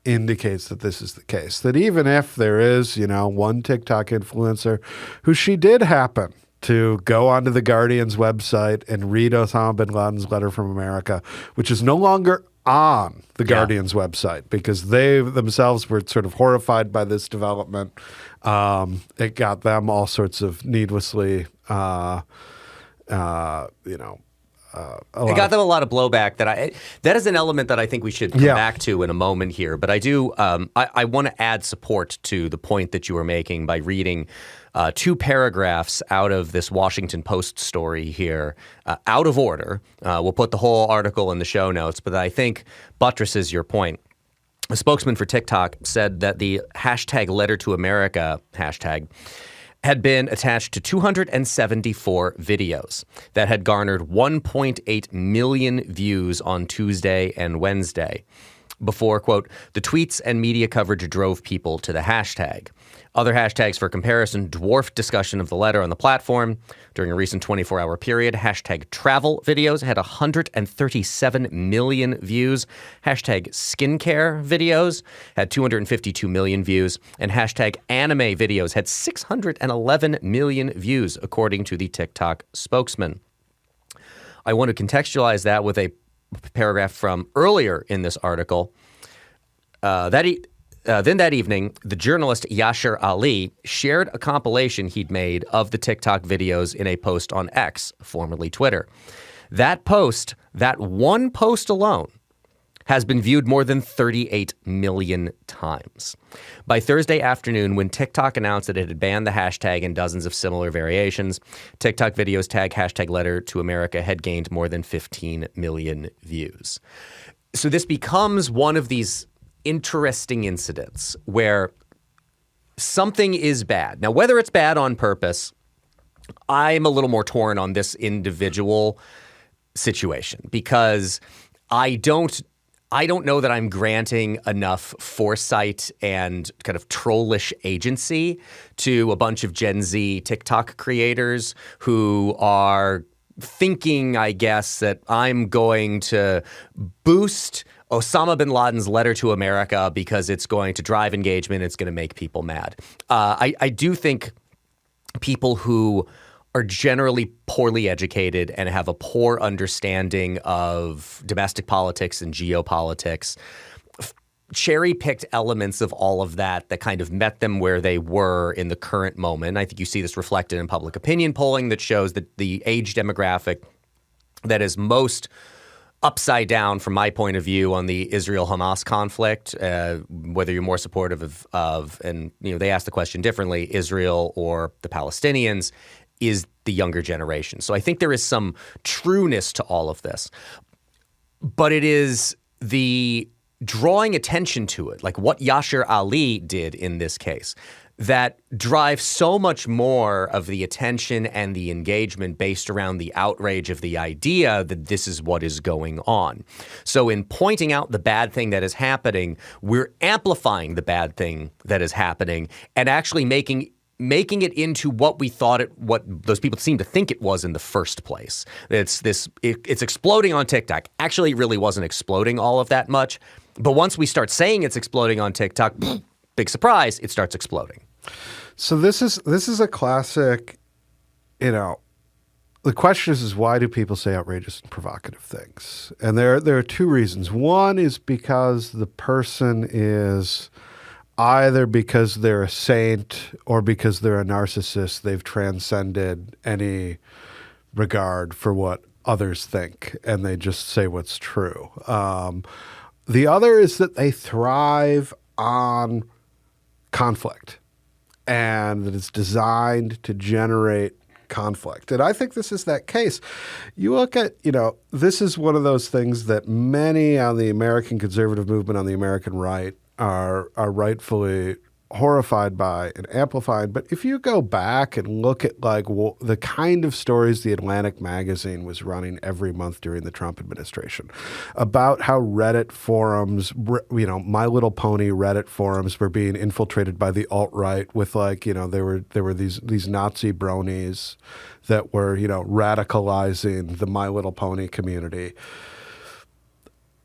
Speaker 3: indicates that this is the case. That even if there is, you know, one TikTok influencer who she did happen to go onto the Guardian's website and read Osama bin Laden's letter from America, which is no longer on the Guardian's website because they themselves were sort of horrified by this development. It got them all sorts of needlessly,
Speaker 1: it got them a lot of blowback. That is an element that I think we should come back to in a moment here. But I do I want to add support to the point that you were making by reading two paragraphs out of this Washington Post story here, out of order. We'll put the whole article in the show notes, but I think buttresses your point. A spokesman for TikTok said that the hashtag letter to America hashtag had been attached to 274 videos that had garnered 1.8 million views on Tuesday and Wednesday. before, quote, the tweets and media coverage drove people to the hashtag. Other hashtags for comparison dwarfed discussion of the letter on the platform. During a recent 24-hour period, hashtag travel videos had 137 million views. Hashtag skincare videos had 252 million views. And hashtag anime videos had 611 million views, according to the TikTok spokesman. I want to contextualize that with a paragraph from earlier in this article. Then that evening, the journalist Yasser Ali shared a compilation he'd made of the TikTok videos in a post on X, formerly Twitter. That post, that one post alone, has been viewed more than 38 million times. By Thursday afternoon, when TikTok announced that it had banned the hashtag and dozens of similar variations, TikTok videos tag hashtag letter to America had gained more than 15 million views. So this becomes one of these interesting incidents where something is bad. Now, whether it's bad on purpose, I'm a little more torn on this individual situation because I don't know that I'm granting enough foresight and kind of trollish agency to a bunch of Gen Z TikTok creators who are thinking, I guess, that I'm going to boost Osama bin Laden's letter to America because it's going to drive engagement. It's going to make people mad. I do think people who are generally poorly educated and have a poor understanding of domestic politics and geopolitics cherry-picked elements of all of that kind of met them where they were in the current moment. I think you see this reflected in public opinion polling that shows that the age demographic that is most upside down from my point of view on the Israel-Hamas conflict, whether you're more supportive of, and they ask the question differently, Israel or the Palestinians, is the younger generation. So I think there is some trueness to all of this. But it is the drawing attention to it, like what Yasser Ali did in this case, that drives so much more of the attention and the engagement based around the outrage of the idea that this is what is going on. So in pointing out the bad thing that is happening, we're amplifying the bad thing that is happening and actually making it into what we thought what those people seemed to think it was in the first place. It's exploding on TikTok. Actually, it really wasn't exploding all of that much. But once we start saying it's exploding on TikTok, big surprise, it starts exploding.
Speaker 3: So this is a classic, the question is why do people say outrageous and provocative things? And there are two reasons. One is because the person is either because they're a saint or because they're a narcissist. They've transcended any regard for what others think, and they just say what's true. The other is that they thrive on conflict, and that it's designed to generate conflict. And I think this is that case. You look at, this is one of those things that many on the American conservative movement, on the American right, are rightfully horrified by and amplified. But if you go back and look at the kind of stories the Atlantic magazine was running every month during the Trump administration about how Reddit forums, My Little Pony Reddit forums were being infiltrated by the alt-right with there were these Nazi bronies that were, radicalizing the My Little Pony community.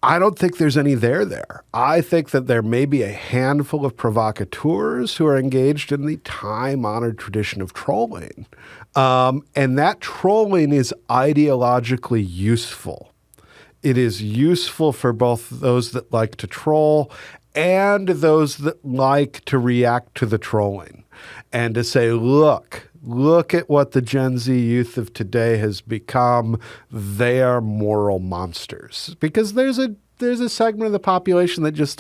Speaker 3: I don't think there's any there. I think that there may be a handful of provocateurs who are engaged in the time-honored tradition of trolling. And that trolling is ideologically useful. It is useful for both those that like to troll and those that like to react to the trolling and to say, look at what the Gen Z youth of today has become. They are moral monsters. Because there's a segment of the population that just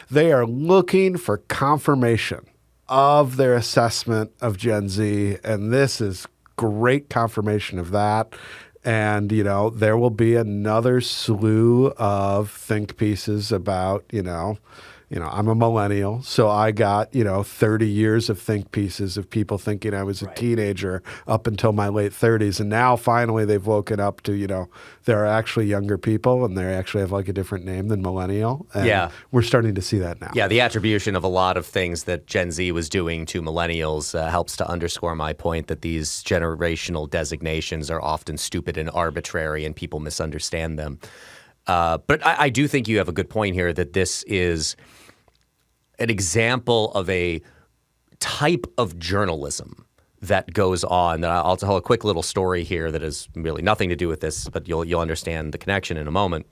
Speaker 3: they are looking for confirmation of their assessment of Gen Z. And this is great confirmation of that. And, there will be another slew of think pieces about, I'm a millennial, so I got, 30 years of think pieces of people thinking I was a teenager up until my late 30s. And now finally they've woken up to, there are actually younger people and they actually have like a different name than millennial. And we're starting to see that now.
Speaker 1: Yeah, the attribution of a lot of things that Gen Z was doing to millennials helps to underscore my point that these generational designations are often stupid and arbitrary and people misunderstand them. But I do think you have a good point here that this is an example of a type of journalism that goes on. I'll tell a quick little story here that has really nothing to do with this, but you'll understand the connection in a moment.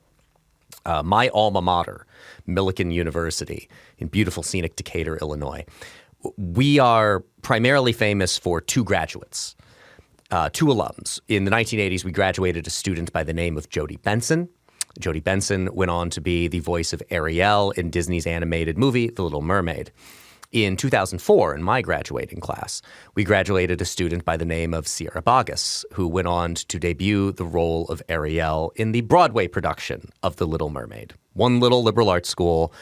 Speaker 1: My alma mater, Millikan University in beautiful scenic Decatur, Illinois. We are primarily famous for two graduates, two alums. In the 1980s, we graduated a student by the name of Jodie Benson. Jodie Benson went on to be the voice of Ariel in Disney's animated movie, The Little Mermaid. In 2004, in my graduating class, we graduated a student by the name of Sierra Boggess, who went on to debut the role of Ariel in the Broadway production of The Little Mermaid. One little liberal arts school,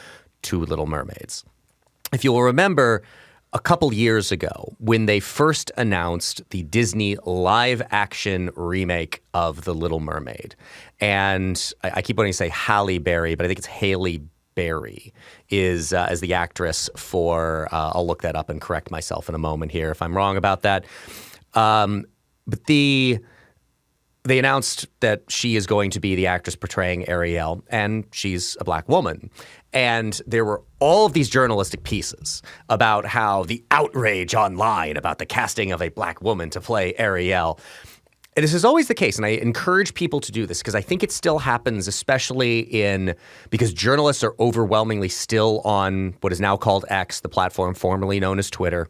Speaker 1: two Little Mermaids. If you'll remember, a couple years ago, when they first announced the Disney live-action remake of The Little Mermaid, and I keep wanting to say Halle Berry, but I think it's Haley Berry is as the actress for, I'll look that up and correct myself in a moment here if I'm wrong about that. But they announced that she is going to be the actress portraying Ariel, and she's a black woman. And there were all of these journalistic pieces about how the outrage online about the casting of a black woman to play Ariel. And this is always the case, and I encourage people to do this because I think it still happens, especially because journalists are overwhelmingly still on what is now called X, the platform formerly known as Twitter.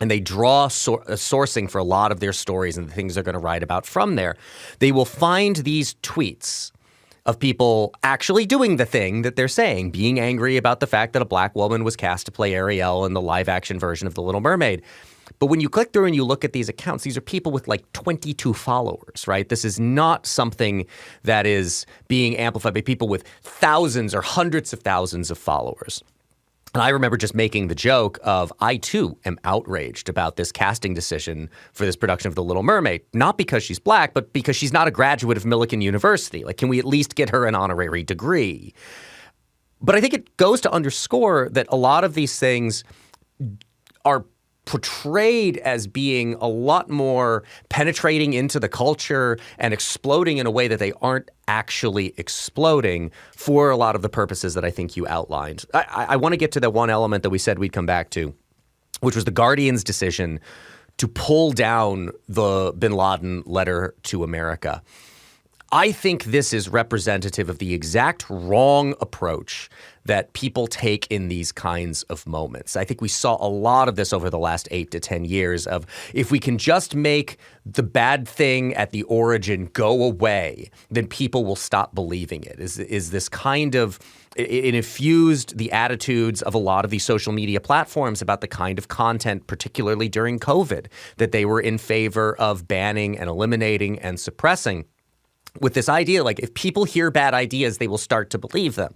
Speaker 1: And they draw sourcing for a lot of their stories and the things they're going to write about from there. They will find these tweets of people actually doing the thing that they're saying, being angry about the fact that a black woman was cast to play Ariel in the live-action version of The Little Mermaid. But when you click through and you look at these accounts, these are people with like 22 followers, right? This is not something that is being amplified by people with thousands or hundreds of thousands of followers. And I remember just making the joke of, I too am outraged about this casting decision for this production of The Little Mermaid, not because she's black, but because she's not a graduate of Millikan University. Like, can we at least get her an honorary degree? But I think it goes to underscore that a lot of these things are portrayed as being a lot more penetrating into the culture and exploding in a way that they aren't actually exploding for a lot of the purposes that I think you outlined. I want to get to the one element that we said we'd come back to, which was the Guardian's decision to pull down the bin Laden letter to America. I think this is representative of the exact wrong approach that people take in these kinds of moments. I think we saw a lot of this over the last 8 to 10 years of if we can just make the bad thing at the origin go away, then people will stop believing it. Is this kind of it infused the attitudes of a lot of these social media platforms about the kind of content, particularly during COVID, that they were in favor of banning and eliminating and suppressing. With this idea, like if people hear bad ideas, they will start to believe them.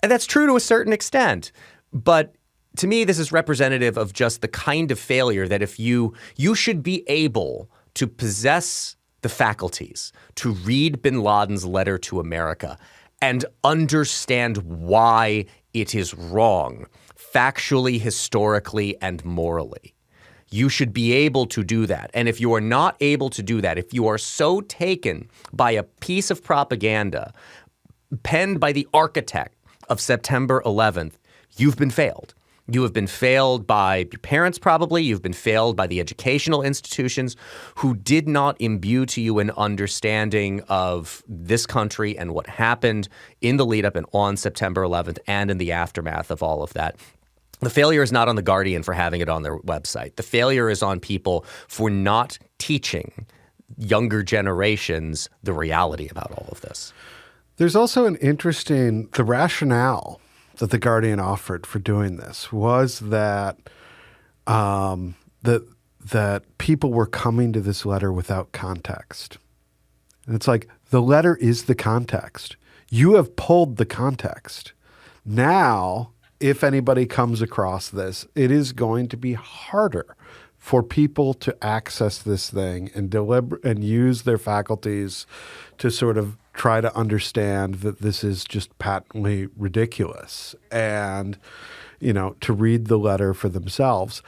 Speaker 1: And that's true to a certain extent. But to me, this is representative of just the kind of failure that if you should be able to possess the faculties to read bin Laden's letter to America and understand why it is wrong, factually, historically, and morally. You should be able to do that. And if you are not able to do that, if you are so taken by a piece of propaganda penned by the architect of September 11th, you've been failed. You have been failed by your parents probably. You've been failed by the educational institutions who did not imbue to you an understanding of this country and what happened in the lead up and on September 11th and in the aftermath of all of that. The failure is not on the Guardian for having it on their website. The failure is on people for not teaching younger generations the reality about all of this.
Speaker 3: There's also the rationale that the Guardian offered for doing this was that that people were coming to this letter without context. And it's like, the letter is the context. You have pulled the context. Now if anybody comes across this, it is going to be harder for people to access this thing and use their faculties to sort of try to understand that this is just patently ridiculous and, to read the letter for themselves.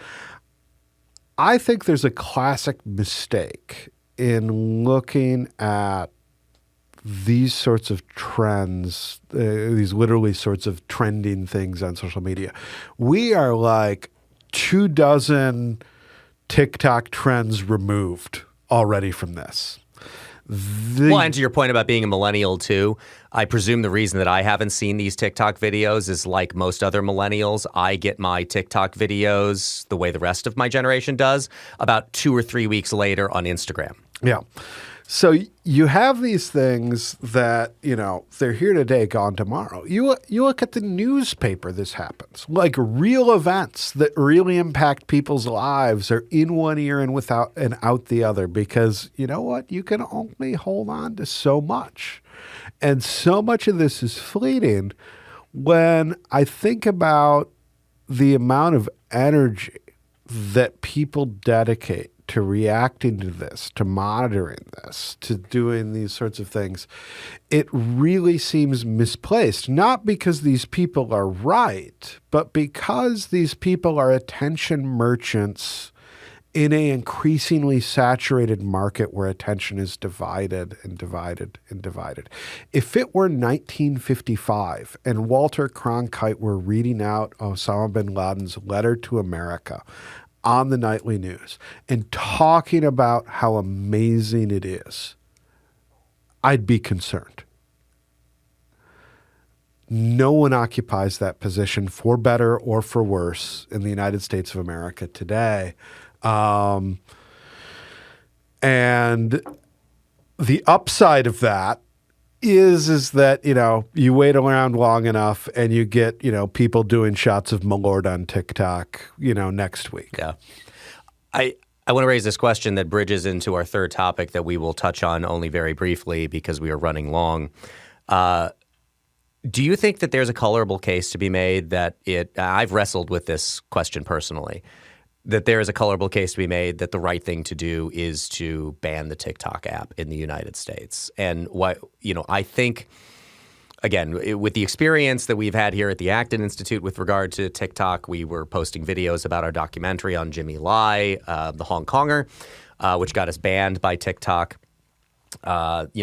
Speaker 3: I think there's a classic mistake in looking at these sorts of trends, these literally sorts of trending things on social media. We are like 24 TikTok trends removed already from this.
Speaker 1: Well, and to your point about being a millennial too, I presume the reason that I haven't seen these TikTok videos is like most other millennials, I get my TikTok videos the way the rest of my generation does, about 2 or 3 weeks later on Instagram.
Speaker 3: Yeah. So you have these things that, they're here today, gone tomorrow. You look at the newspaper, this happens. Like real events that really impact people's lives are in one ear and out the other, because you know what? You can only hold on to so much. And so much of this is fleeting. When I think about the amount of energy that people dedicate to reacting to this, to monitoring this, to doing these sorts of things, it really seems misplaced. Not because these people are right, but because these people are attention merchants in an increasingly saturated market where attention is divided and divided and divided. If it were 1955 and Walter Cronkite were reading out Osama bin Laden's letter to America on the nightly news and talking about how amazing it is, I'd be concerned. No one occupies that position, for better or for worse, in the United States of America today. And the upside of that is that, you wait around long enough and you get, people doing shots of Malord on TikTok, next week.
Speaker 1: Yeah. I want to raise this question that bridges into our third topic that we will touch on only very briefly because we are running long. Do you think that there's a colorable case to be made that I've wrestled with this question personally, that there is a colorable case to be made that the right thing to do is to ban the TikTok app in the United States? And I think, again, with the experience that we've had here at the Acton Institute with regard to TikTok, we were posting videos about our documentary on Jimmy Lai, the Hong Konger, which got us banned by TikTok. Let me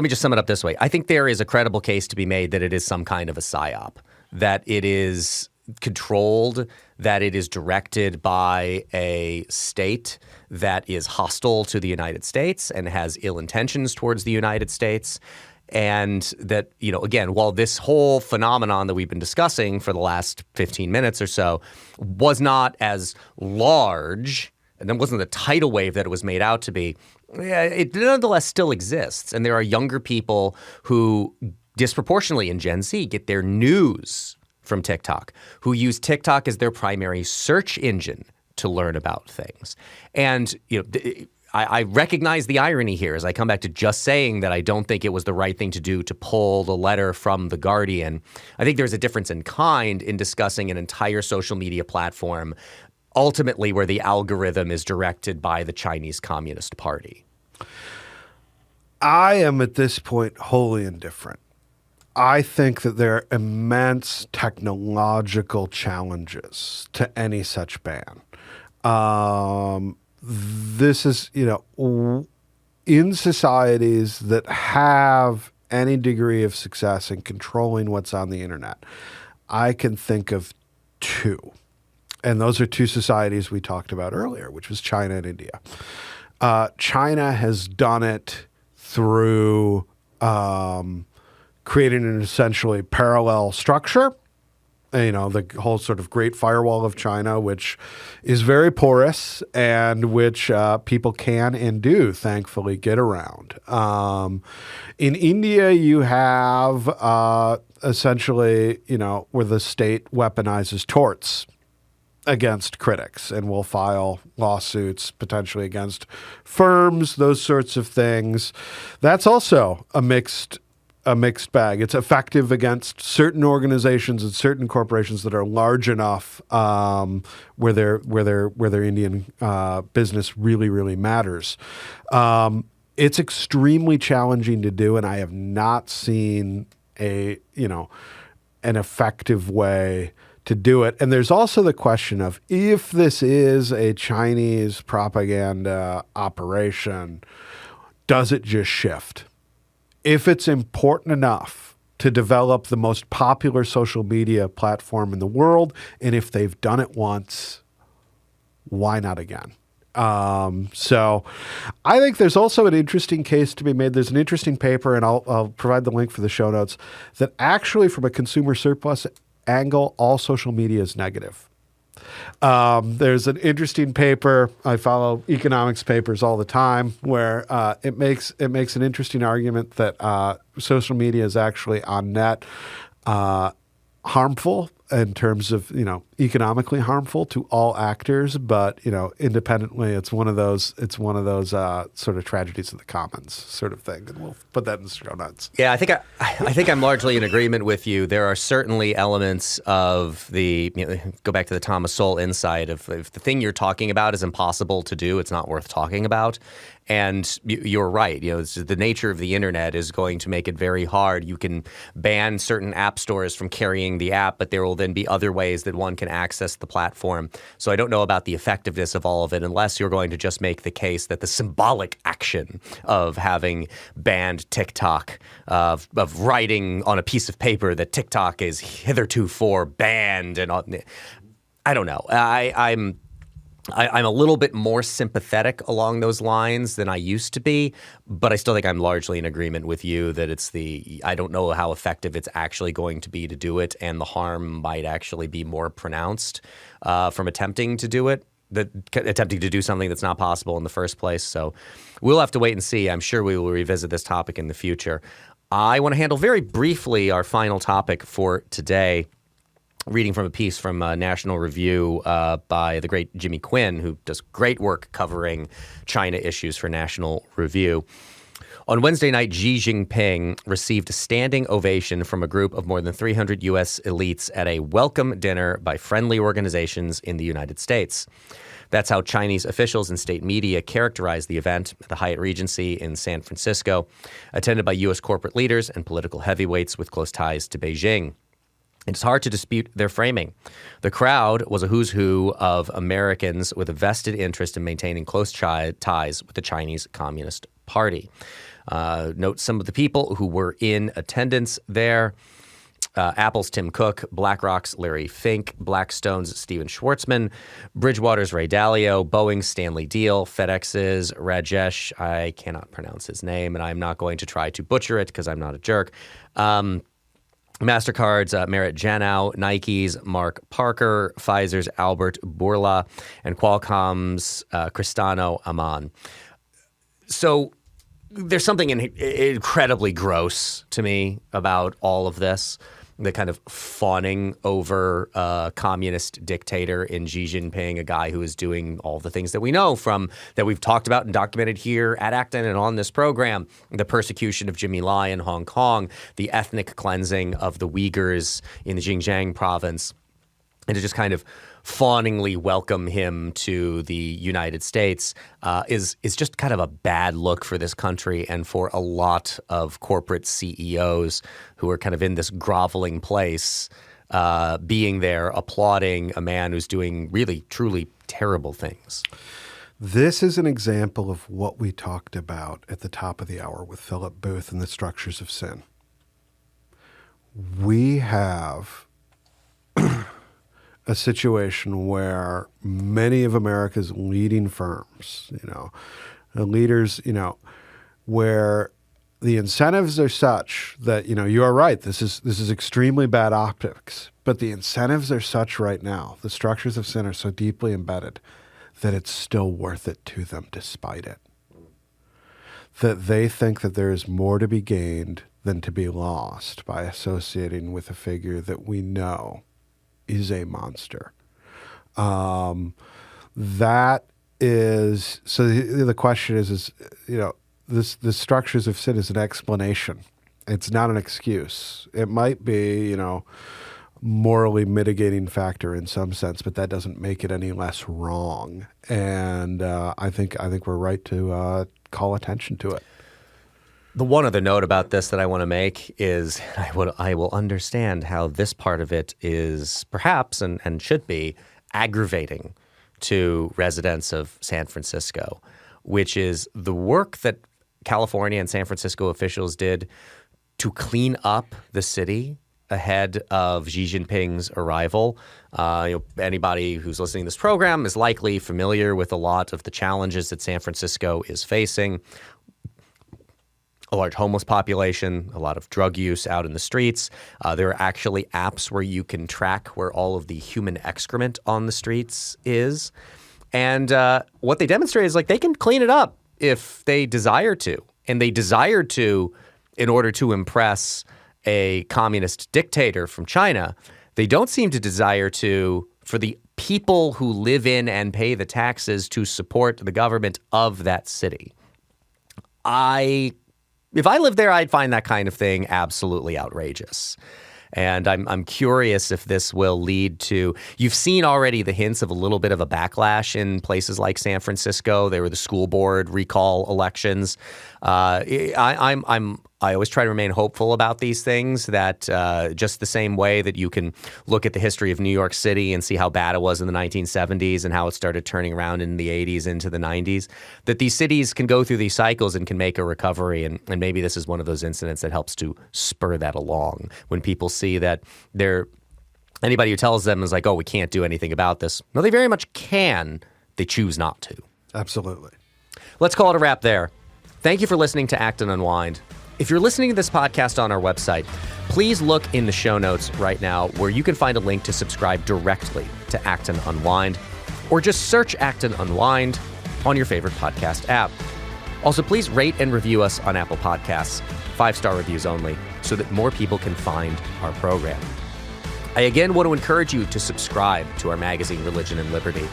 Speaker 1: just sum it up this way. I think there is a credible case to be made that it is some kind of a psyop, that it is controlled, that it is directed by a state that is hostile to the United States and has ill intentions towards the United States. And that, again, while this whole phenomenon that we've been discussing for the last 15 minutes or so was not as large, and it wasn't the tidal wave that it was made out to be, it nonetheless still exists. And there are younger people who disproportionately in Gen Z get their news from TikTok, who use TikTok as their primary search engine to learn about things. And I recognize the irony here as I come back to just saying that I don't think it was the right thing to do to pull the letter from The Guardian. I think there's a difference in kind in discussing an entire social media platform, ultimately where the algorithm is directed by the Chinese Communist Party.
Speaker 3: I am at this point wholly indifferent. I think that there are immense technological challenges to any such ban. This is, in societies that have any degree of success in controlling what's on the internet, I can think of two. And those are two societies we talked about earlier, which was China and India. China has done it through creating an essentially parallel structure, the whole sort of Great Firewall of China, which is very porous and which people can and do, thankfully, get around. In India, you have essentially, where the state weaponizes torts against critics and will file lawsuits potentially against firms, those sorts of things. That's also a mixed a mixed bag. It's effective against certain organizations and certain corporations that are large enough where their Indian business really matters. It's extremely challenging to do, and I have not seen an effective way to do it. And there's also the question of, if this is a Chinese propaganda operation, does it just shift? If it's important enough to develop the most popular social media platform in the world, and if they've done it once, why not again? So I think there's also an interesting case to be made. There's an interesting paper, and I'll provide the link for the show notes, that actually from a consumer surplus angle, all social media is negative. There's an interesting paper. I follow economics papers all the time, where it makes an interesting argument that social media is actually on net harmful in terms of, economically harmful to all actors, but, independently, it's one of those sort of tragedies of the commons sort of thing. And we'll put that in the show notes.
Speaker 1: Yeah, I think I'm largely in agreement with you. There are certainly elements of go back to the Thomas Sowell insight of, if the thing you're talking about is impossible to do, it's not worth talking about. And you're right. The nature of the internet is going to make it very hard. You can ban certain app stores from carrying the app, but there will then be other ways that one can access the platform. So I don't know about the effectiveness of all of it, unless you're going to just make the case that the symbolic action of having banned TikTok, of writing on a piece of paper that TikTok is hitherto banned, and I don't know. I'm a little bit more sympathetic along those lines than I used to be, but I still think I'm largely in agreement with you that I don't know how effective it's actually going to be to do it, and the harm might actually be more pronounced from attempting to do it, attempting to do something that's not possible in the first place. So we'll have to wait and see. I'm sure we will revisit this topic in the future. I want to handle very briefly our final topic for today, reading from a piece from National Review by the great Jimmy Quinn, who does great work covering China issues for National Review. On Wednesday night, Xi Jinping received a standing ovation from a group of more than 300 U.S. elites at a welcome dinner by friendly organizations in the United States. That's how Chinese officials and state media characterized the event at the Hyatt Regency in San Francisco, attended by U.S. corporate leaders and political heavyweights with close ties to Beijing. It's hard to dispute their framing. The crowd was a who's who of Americans with a vested interest in maintaining close ties with the Chinese Communist Party. Note some of the people who were in attendance there. Apple's Tim Cook, BlackRock's Larry Fink, Blackstone's Steven Schwartzman, Bridgewater's Ray Dalio, Boeing's Stanley Deal, FedEx's Rajesh, I cannot pronounce his name, and I'm not going to try to butcher it because I'm not a jerk. MasterCard's Merit Janow, Nike's Mark Parker, Pfizer's Albert Bourla, and Qualcomm's Cristano Aman. So there's something incredibly gross to me about all of this. The kind of fawning over a communist dictator in Xi Jinping, a guy who is doing all the things that we know from, that we've talked about and documented here at Acton and on this program, the persecution of Jimmy Lai in Hong Kong, the ethnic cleansing of the Uyghurs in the Xinjiang province, and to just kind of fawningly welcome him to the United States is just kind of a bad look for this country and for a lot of corporate CEOs who are kind of in this groveling place, being there, applauding a man who's doing really, truly terrible things.
Speaker 3: This is an example of what we talked about at the top of the hour with Philip Booth and the structures of sin. We have a situation where many of America's leading firms, leaders, where the incentives are such that, you are right, this is extremely bad optics, but the incentives are such right now, the structures of sin are so deeply embedded that it's still worth it to them despite it. That they think that there is more to be gained than to be lost by associating with a figure that we know is a monster. That is, so the question is the structures of sin is an explanation It's not an excuse. It might be, morally mitigating factor in some sense, but that doesn't make it any less wrong. And I think we're right to call attention to it.
Speaker 1: The one other note about this that I want to make is I will understand how this part of it is perhaps and should be aggravating to residents of San Francisco, which is the work that California and San Francisco officials did to clean up the city ahead of Xi Jinping's arrival. Anybody who's listening to this program is likely familiar with a lot of the challenges that San Francisco is facing. A large homeless population, a lot of drug use out in the streets. There are actually apps where you can track where all of the human excrement on the streets is. And what they demonstrate is they can clean it up if they desire to. And they desire to in order to impress a communist dictator from China. They don't seem to desire to for the people who live in and pay the taxes to support the government of that city. If I lived there, I'd find that kind of thing absolutely outrageous. And I'm curious if this will lead to – you've seen already the hints of a little bit of a backlash in places like San Francisco. There were the school board recall elections. I always try to remain hopeful about these things, that just the same way that you can look at the history of New York City and see how bad it was in the 1970s and how it started turning around in the 80s into the 90s, that these cities can go through these cycles and can make a recovery. And maybe this is one of those incidents that helps to spur that along. When people see that anybody who tells them is we can't do anything about this. No, they very much can. They choose not to.
Speaker 3: Absolutely.
Speaker 1: Let's call it a wrap there. Thank you for listening to Acton Unwind. If you're listening to this podcast on our website, please look in the show notes right now where you can find a link to subscribe directly to Acton Unwind, or just search Acton Unwind on your favorite podcast app. Also, please rate and review us on Apple Podcasts, 5-star reviews only, so that more people can find our program. I again want to encourage you to subscribe to our magazine, Religion and Liberty,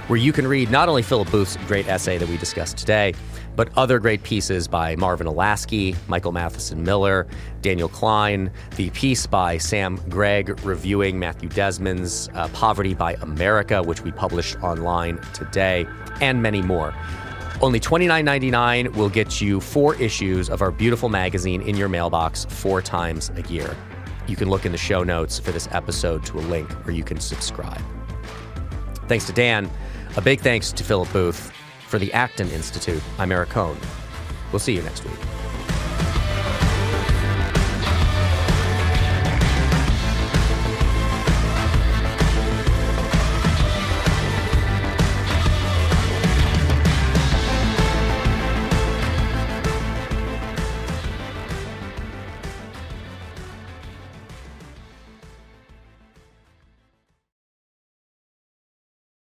Speaker 1: where you can read not only Philip Booth's great essay that we discussed today, but other great pieces by Marvin Olasky, Michael Matheson Miller, Daniel Klein, the piece by Sam Gregg reviewing Matthew Desmond's Poverty by America, which we published online today, and many more. Only $29.99 will get you 4 issues of our beautiful magazine in your mailbox 4 times a year. You can look in the show notes for this episode to a link where you can subscribe. Thanks to Dan. A big thanks to Philip Booth. For the Acton Institute, I'm Eric Cohn. We'll see you next week.